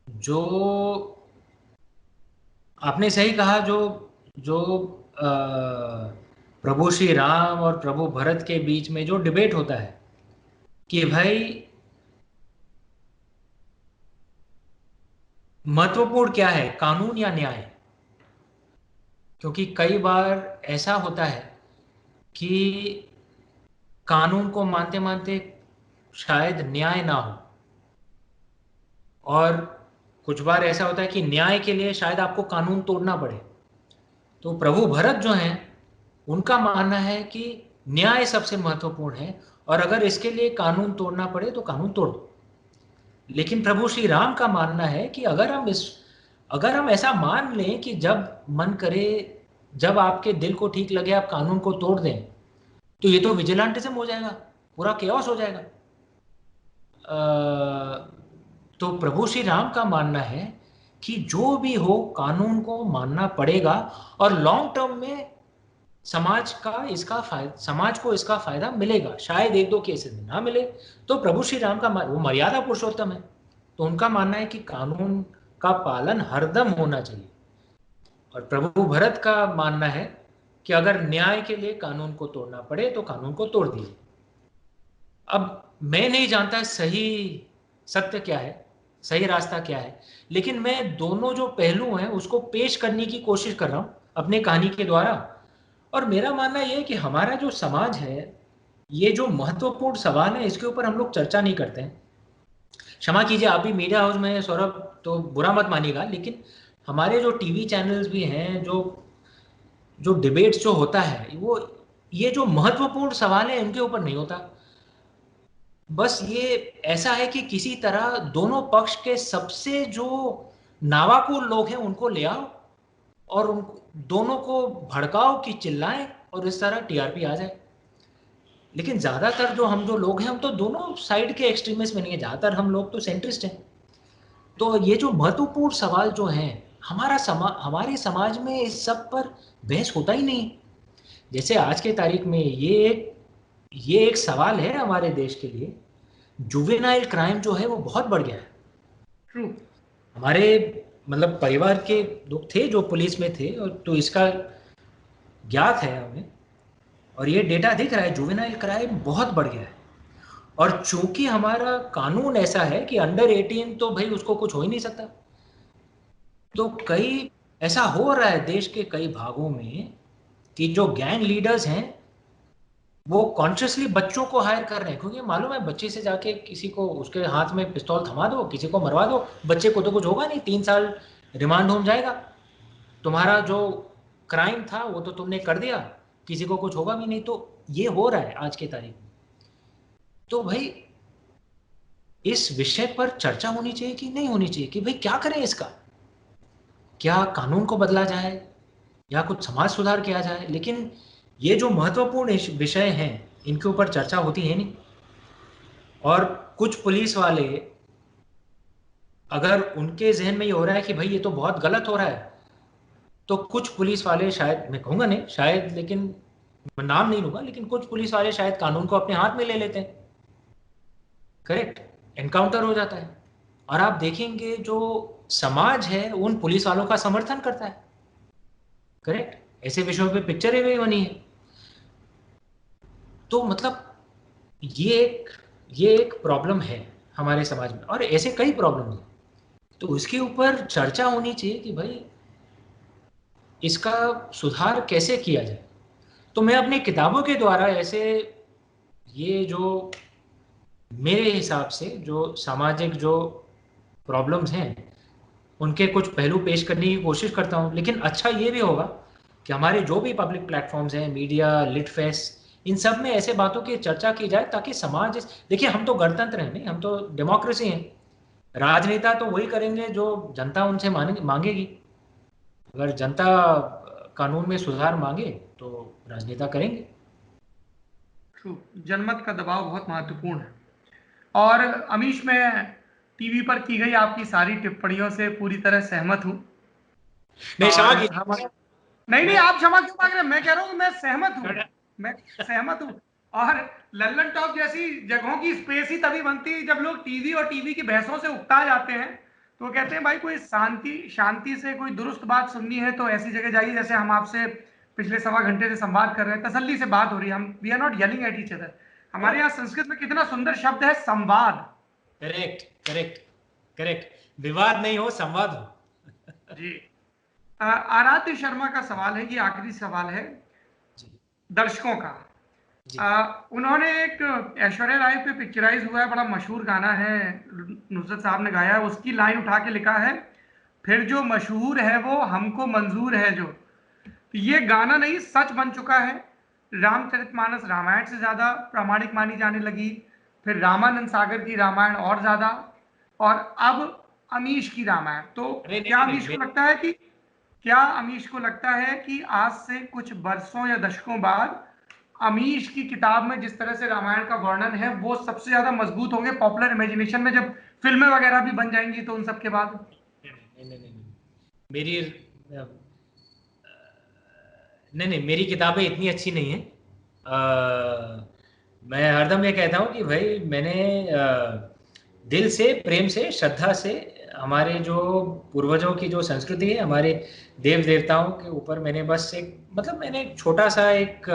जो आपने सही कहा। जो जो अ, प्रभु श्री राम और प्रभु भरत के बीच में जो डिबेट होता है कि भाई महत्वपूर्ण क्या है, कानून या न्याय। क्योंकि कई बार ऐसा होता है कि कानून को मानते मानते शायद न्याय ना हो, और कुछ बार ऐसा होता है कि न्याय के लिए शायद आपको कानून तोड़ना पड़े। तो प्रभु भरत जो हैं, उनका मानना है कि न्याय सबसे महत्वपूर्ण है, और अगर इसके लिए कानून तोड़ना पड़े तो कानून तोड़ दो। लेकिन प्रभु श्री राम का मानना है कि अगर हम ऐसा मान लें कि जब मन करे, जब आपके दिल को ठीक लगे आप कानून को तोड़ दें, तो ये तो विजिलेंटिज्म हो जाएगा, पूरा केओस हो जाएगा। तो प्रभु श्री राम का मानना है कि जो भी हो कानून को मानना पड़ेगा, और लॉन्ग टर्म में समाज को इसका फायदा मिलेगा। शायद एक दो केसेस में ना मिले, तो प्रभु श्री राम का वो मर्यादा पुरुषोत्तम है, तो उनका मानना है कि कानून का पालन हरदम होना चाहिए। और प्रभु भरत का मानना है कि अगर न्याय के लिए कानून को तोड़ना पड़े तो कानून को तोड़ दीजिए। अब मैं नहीं जानता सही सत्य क्या है, सही रास्ता क्या है, लेकिन मैं दोनों जो पहलू हैं उसको पेश करने की कोशिश कर रहा हूं अपनी कहानी के द्वारा। और मेरा मानना यह है कि हमारा जो समाज है, ये जो महत्वपूर्ण सवाल है इसके ऊपर हम लोग चर्चा नहीं करते हैं। क्षमा कीजिए, आप भी मीडिया हाउस में हैं सौरभ, तो बुरा मत मानिएगा, लेकिन हमारे जो टीवी चैनल्स भी हैं, जो जो डिबेट्स जो होता है, वो ये जो महत्वपूर्ण सवाल है इनके ऊपर नहीं होता। बस ये ऐसा है कि किसी तरह दोनों पक्ष के सबसे जो नावाकुल लोग हैं उनको ले आओ, और उन दोनों को भड़काओ कि चिल्लाएं, और इस तरह टीआरपी आ जाए। लेकिन ज्यादातर जो लोग हैं, हम तो दोनों साइड के एक्सट्रीमिस्ट में नहीं है, ज्यादातर हम लोग तो सेंट्रिस्ट हैं। तो ये जो महत्वपूर्ण सवाल जो हैं, हमारे समाज में इस सब पर बहस होता ही नहीं। जैसे आज के तारीख में ये एक सवाल है हमारे देश के लिए, जुवेनाइल क्राइम जो है वो बहुत बढ़ गया है। ट्रू। हमारे मतलब परिवार के लोग थे जो पुलिस में थे, और तो इसका ज्ञात है हमें, और ये डेटा दिख रहा है, जुवेनाइल क्राइम बहुत बढ़ गया है। और चूंकि हमारा कानून ऐसा है कि अंडर 18 तो भाई उसको कुछ हो ही नहीं सकता, तो कई ऐसा हो रहा है देश के कई भागों में कि जो गैंग लीडर्स हैं वो कॉन्शियसली बच्चों को हायर कर रहे हैं, क्योंकि मालूम है बच्चे से जाके किसी को उसके हाथ में पिस्तौल थमा दो, किसी को मरवा दो, बच्चे को तो कुछ होगा नहीं, 3 साल रिमांड होम जाएगा, तुम्हारा जो क्राइम था वो तो तुमने कर दिया, किसी को कुछ होगा भी नहीं। तो ये हो रहा है आज के तारीख में। तो भाई इस विषय पर चर्चा होनी चाहिए कि नहीं होनी चाहिए, कि भाई क्या करें इसका, क्या कानून को बदला जाए या कुछ समाज सुधार किया जाए। लेकिन ये जो महत्वपूर्ण विषय हैं इनके ऊपर चर्चा होती है नहीं। और कुछ पुलिस वाले, अगर उनके जहन में ये हो रहा है कि भाई ये तो बहुत गलत हो रहा है, तो कुछ पुलिस वाले, शायद मैं कहूँगा नहीं शायद, लेकिन मैं नाम नहीं लूंगा, लेकिन कुछ पुलिस वाले शायद कानून को अपने हाथ में ले लेते हैं। करेक्ट, एनकाउंटर हो जाता है, और आप देखेंगे जो समाज है उन पुलिस वालों का समर्थन करता है। करेक्ट, ऐसे विषयों पे पिक्चरें भी बनी है। तो मतलब ये एक प्रॉब्लम है हमारे समाज में, और ऐसे कई प्रॉब्लम हैं। तो उसके ऊपर चर्चा होनी चाहिए कि भाई इसका सुधार कैसे किया जाए। तो मैं अपनी किताबों के द्वारा ऐसे, ये जो मेरे हिसाब से जो सामाजिक जो प्रॉब्लम्स हैं उनके कुछ पहलू पेश करने की कोशिश करता हूँ। लेकिन अच्छा ये भी होगा कि हमारे जो भी पब्लिक प्लेटफॉर्म्स हैं, मीडिया, लिटफेस्ट, इन सब में ऐसे बातों की चर्चा की जाए, ताकि समाज, देखिए हम तो गणतंत्र हैं, नहीं हम तो डेमोक्रेसी हैं, राजनेता तो वही करेंगे जो जनता उनसे मांगेगी। अगर जनता कानून में सुधार मांगे तो राजनेता करेंगे। ट्रू। जनमत का दबाव बहुत महत्वपूर्ण है। और अमीश, मैं टीवी पर की गई आपकी सारी टिप्पणियों से पूरी तरह सहमत हूँ। नहीं, और क्षमा हम कीजिए। नहीं नहीं, मैं आप क्षमा क्यों मांग रहे हैं? मैं कह रहा हूँ कि मैं सहमत हूँ। मैं सहमत हूँ। और लल्लन टॉप जैसी जगहों की स्पेस ही तभी बनती है जब लोग टीवी और टीवी की बहसों से उकता जाते हैं, तो वो कहते हैं भाई कोई शांति शांति से कोई दुरुस्त बात सुननी है तो ऐसी जगह जाइए जैसे हम आपसे पिछले सवा घंटे से संवाद कर रहे हैं, तसल्ली से बात हो रही है, हम we are not yelling at each other. हमारे यहाँ संस्कृत में कितना सुंदर शब्द है संवाद। करेक्ट करेक्ट करेक्ट, विवाद नहीं हो, संवाद हो। जी। आराध्य शर्मा का सवाल है, ये आखिरी सवाल है जी दर्शकों का। जी उन्होंने एक ऐश्वर्या राय पे पिक्चराइज हुआ है, बड़ा मशहूर गाना है, नुसरत साहब ने गाया है, उसकी लाइन उठा के लिखा है, फिर जो मशहूर है वो हमको मंजूर है जो। तो ये गाना नहीं सच बन चुका है। रामचरितमानस रामायण से ज्यादा प्रामाणिक मानी जाने लगी, फिर रामानंद सागर की रामायण और ज्यादा, और अब अमीश की रामायण। तो अरे नहीं क्या नहीं अमीश नहीं, को लगता है कि क्या अमीश को लगता है कि आज से कुछ बरसों या दशकों बाद अमीश की किताब में जिस तरह से रामायण का वर्णन है वो सबसे ज्यादा मजबूत होंगे पॉपुलर इमेजिनेशन में, जब फिल्में वगैरह भी बन जाएंगी तो उन सब के बाद? नहीं नहीं नहीं नहीं, मेरी नहीं नहीं, मेरी किताबें इतनी अच्छी नहीं है। मैं हरदम ये कहता हूँ कि भाई मैंने दिल से, प्रेम से, श्रद्धा से हमारे जो पूर्वजों की जो संस्कृति है, हमारे देव देवताओं के ऊपर मैंने बस एक, मतलब मैंने एक छोटा सा एक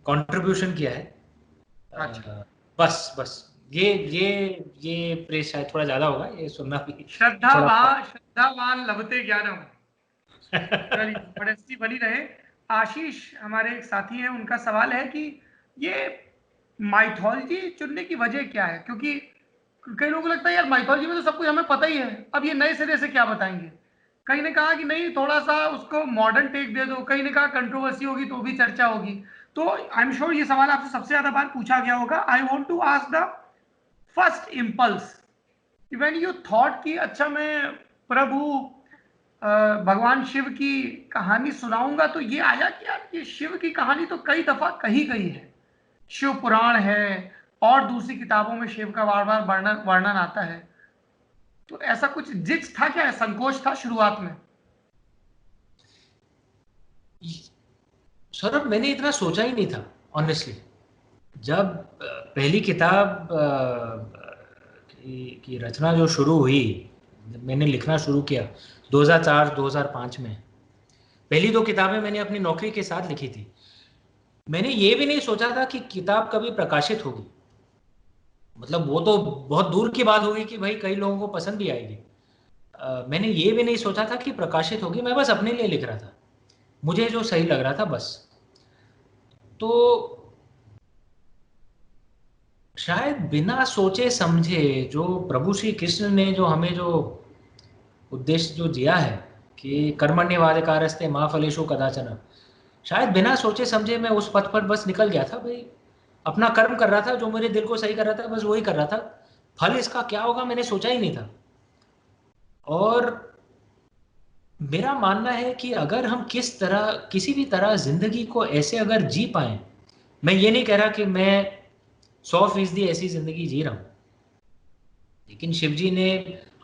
कंट्रीब्यूशन किया है। अच्छा, बस बस ये प्रेस शायद थोड़ा ज्यादा होगा, ये सुनना भी थोड़ा। श्रद्धावान लभते ज्ञानम। चलिए, modesty बनी रहे। आशीष हमारे एक साथी हैं, उनका सवाल है कि ये माइथोलॉजी चुनने की वजह क्या है, क्योंकि कई लोगों को लगता है यार माइथोलॉजी में तो सब कुछ हमें पता ही है, अब ये नए सिरे से क्या बताएंगे। कहीं ने कहा कि नहीं थोड़ा सा उसको मॉडर्न टेक दे दो, कहीं ने कहा कंट्रोवर्सी होगी तो भी चर्चा होगी। तो आई एम श्योर ये सवाल आपसे सबसे ज्यादा बार पूछा गया होगा। I want to ask the first impulse, when you thought कि अच्छा मैं प्रभु भगवान शिव की कहानी सुनाऊंगा, तो ये आया कि यार ये शिव की कहानी तो कई दफा कही गई है, शिव पुराण है और दूसरी किताबों में शिव का बार बार वर्णन वर्णन आता है, तो ऐसा कुछ जिक्स था क्या, संकोच था शुरुआत में? सौरभ, मैंने इतना सोचा ही नहीं था ऑनेस्टली। जब पहली किताब की रचना जो शुरू हुई, जब मैंने लिखना शुरू किया 2004-2005 में, पहली दो किताबें मैंने अपनी नौकरी के साथ लिखी थी। मैंने ये भी नहीं सोचा था कि किताब कभी प्रकाशित होगी। मतलब वो तो बहुत दूर की बात होगी कि भाई कई लोगों को पसंद भी आएगी। मैंने ये भी नहीं सोचा था कि प्रकाशित होगी। मैं बस अपने लिए लिख रहा था, मुझे जो सही लग रहा था बस। तो शायद बिना सोचे समझे जो प्रभु श्री कृष्ण ने जो हमें जो उद्देश्य जो दिया है कि कर्मण्येवाधिकारस्ते मा फलेषु कदाचन, शायद बिना सोचे समझे मैं उस पथ पर बस निकल गया था भाई। अपना कर्म कर रहा था, जो मेरे दिल को सही कर रहा था बस वही कर रहा था। फल इसका क्या होगा मैंने सोचा ही नहीं था। और मेरा मानना है कि अगर हम किस तरह किसी भी तरह जिंदगी को ऐसे अगर जी पाए, मैं ये नहीं कह रहा कि मैं 100% ऐसी जिंदगी जी रहा हूँ, लेकिन शिव जी ने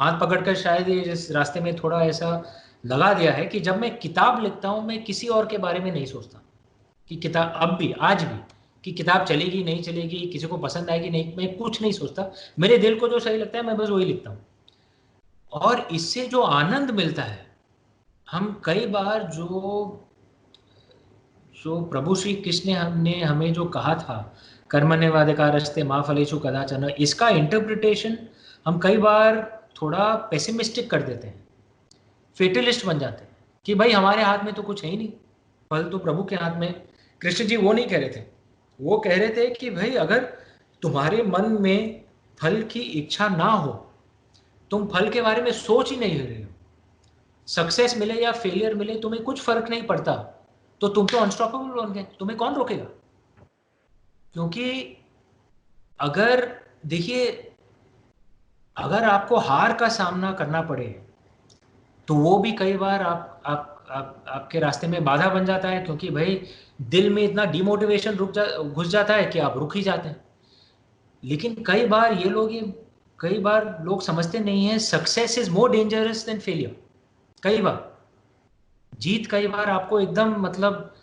हाथ पकड़कर शायद ये इस रास्ते में थोड़ा ऐसा लगा दिया है कि जब मैं किताब लिखता हूँ मैं किसी और के बारे में नहीं सोचता कि किताब अब भी आज भी कि किताब चलेगी नहीं चलेगी, किसी को पसंद आएगी नहीं, मैं कुछ नहीं सोचता। मेरे दिल को जो सही लगता है मैं बस वही लिखता हूँ। और इससे जो आनंद मिलता है, हम कई बार जो जो प्रभु श्री कृष्ण ने हमें जो कहा था कर्मण्येवाधिकारस्ते मा फलेषु कदाचन, इसका इंटरप्रिटेशन हम कई बार थोड़ा पेसिमिस्टिक कर देते हैं, फेटलिस्ट बन जाते हैं कि भाई हमारे हाथ में तो कुछ है ही नहीं, फल तो प्रभु के हाथ में। कृष्ण जी वो नहीं कह रहे थे, वो कह रहे थे कि भाई अगर तुम्हारे मन में फल की इच्छा ना हो, तुम फल के बारे में सोच ही नहीं रहे हो, सक्सेस मिले या फेलियर मिले तुम्हें कुछ फर्क नहीं पड़ता, तो तुम तो अनस्टॉपेबल बन गए, तुम्हें कौन रोकेगा। क्योंकि अगर देखिए, अगर आपको हार का सामना करना पड़े तो वो भी कई बार आपके रास्ते में बाधा बन जाता है, क्योंकि भाई दिल में इतना डिमोटिवेशन घुस जाता है कि आप रुक ही जाते हैं। लेकिन कई बार लोग समझते नहीं है, success is more dangerous than failure. कई बार जीत कई बार आपको एकदम मतलब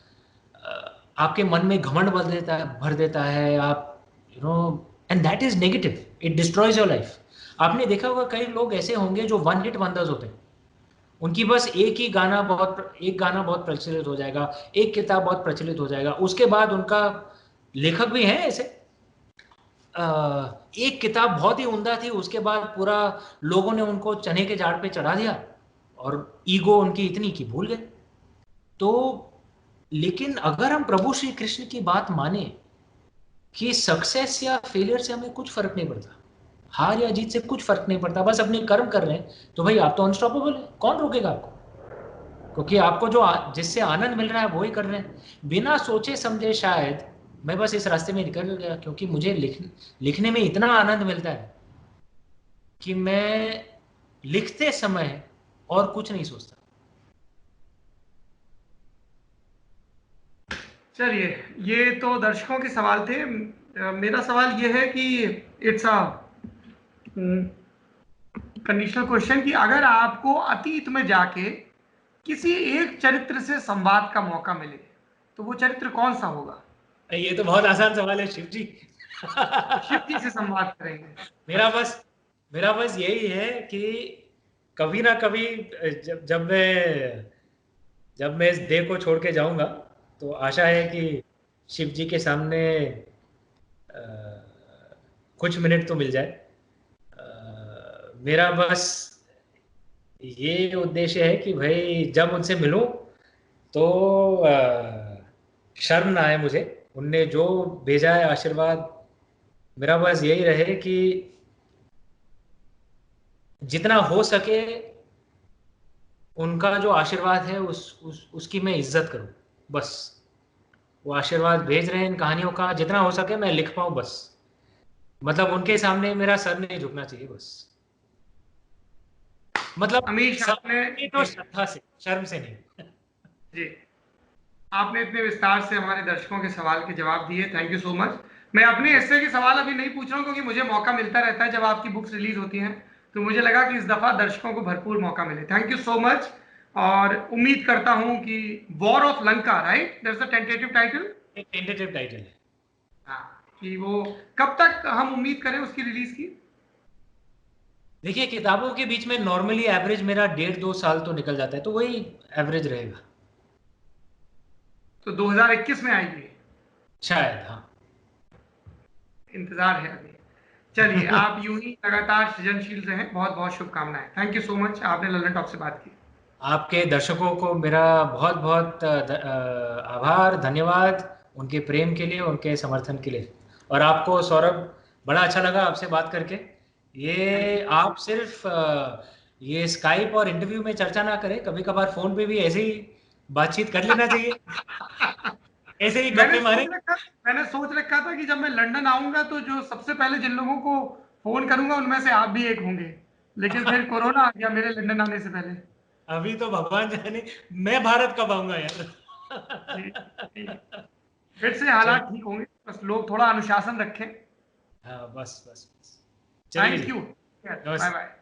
आपके मन में घमंड भर देता है आप, and that is negative, it destroys your life. आपने देखा होगा कई लोग ऐसे होंगे जो वन हिट वंडर्स होते हैं, उनकी बस एक गाना बहुत प्रचलित हो जाएगा, एक किताब बहुत प्रचलित हो जाएगा, उसके बाद उनका, लेखक भी हैं ऐसे, एक किताब बहुत ही उम्दा थी, उसके बाद पूरा लोगों ने उनको चने के झाड़ पे चढ़ा दिया और ईगो उनकी इतनी की भूल गए। तो लेकिन अगर हम प्रभु श्री कृष्ण की बात माने कि सक्सेस या फेलियर से हमें कुछ फर्क नहीं पड़ता, हार या जीत से कुछ फर्क नहीं पड़ता, बस अपने कर्म कर रहे हैं, तो भाई आप तो अनस्टॉपेबल है, कौन रोकेगा आपको? क्योंकि आपको जो जिससे आनंद मिल रहा है वो ही कर रहे हैं। बिना सोचे समझे शायद मैं बस इस रास्ते में निकल गया, क्योंकि मुझे लिखने में इतना आनंद मिलता है कि मैं लिखते समय और कुछ नहीं सोचता। चलिए, ये तो दर्शकों के सवाल थे। मेरा सवाल ये है कि इट्स अ कंडीशनल क्वेश्चन कि अगर आपको अतीत में जाके किसी एक चरित्र से संवाद का मौका मिले तो वो चरित्र कौन सा होगा? ये तो बहुत आसान सवाल है शिव जी। शिव जी से संवाद करेंगे। मेरा बस मेरा बस यही है कि कभी ना कभी जब जब मैं इस देह को छोड़ के जाऊंगा, तो आशा है कि शिव जी के सामने अ, कुछ मिनट तो मिल जाए। मेरा बस ये उद्देश्य है कि भाई जब उनसे मिलूं तो शर्म ना आए मुझे, उनने जो भेजा है आशीर्वाद, मेरा बस यही रहे कि जितना हो सके उनका जो आशीर्वाद है उसकी मैं इज्जत करूं, बस। वो आशीर्वाद भेज रहे हैं इन कहानियों का, जितना हो सके मैं लिख पाऊं, बस। मतलब उनके सामने मेरा सर नहीं झुकना चाहिए, बस। मतलब अमीश, आपने सब तो श्रद्धा से, शर्म से नहीं। जी, आपने इतने विस्तार से हमारे दर्शकों के सवाल के जवाब दिए, थैंक यू सो मच। मैं अपने हिस्से के सवाल अभी नहीं पूछ रहा हूँ क्योंकि मुझे मौका मिलता रहता है जब आपकी बुक्स रिलीज होती हैं, तो मुझे लगा कि इस दफा दर्शकों को भरपूर मौका मिले। Thank you so much. और उम्मीद करता हूँ कि war of Lanka, right, that's the tentative title. एक टेंटेटिव टाइटल है। हाँ, कि वो कब तक हम उम्मीद करें उसकी रिलीज की? देखिए, किताबों के बीच में नॉर्मली एवरेज मेरा 1.5-2 साल तो निकल जाता है, तो वही एवरेज रहेगा तो 2021 में आएगी? शायद, हाँ। इंतजार है अभी। चलिए, आप यूं ही लगातार सृजनशील रहें, बहुत बहुत शुभकामनाएं। थैंक यू सो मच, आपने ललन टॉप से बात की। आपके दर्शकों को मेरा बहुत बहुत आभार, धन्यवाद उनके प्रेम के लिए, उनके समर्थन के लिए। और आपको सौरभ, बड़ा अच्छा लगा आपसे बात करके। थैंक ये यू। आप सिर्फ ये स्काइप और इंटरव्यू में चर्चा ना करें, कभी कभार फोन पे भी ऐसे ही बातचीत कर लेना चाहिए। ऐसे ही मैंने गप्पे सोच मारे। रखा मैंने सोच रखा था कि जब मैं लंदन आऊंगा तो जो सबसे पहले जिन लोगों को फोन करूंगा उनमें से आप भी एक होंगे, लेकिन फिर कोरोना आ गया मेरे लंदन आने से पहले। अभी तो भगवान जाने मैं भारत कब आऊंगा यार। जी, ठीक है। फिर से हालात चलिए। ठीक होंगे, बस लोग थोड़ा अनुशासन रखें। हाँ, बस बस बस। चलिए थैंक जी। यू। बाय नमस्ते। बाय।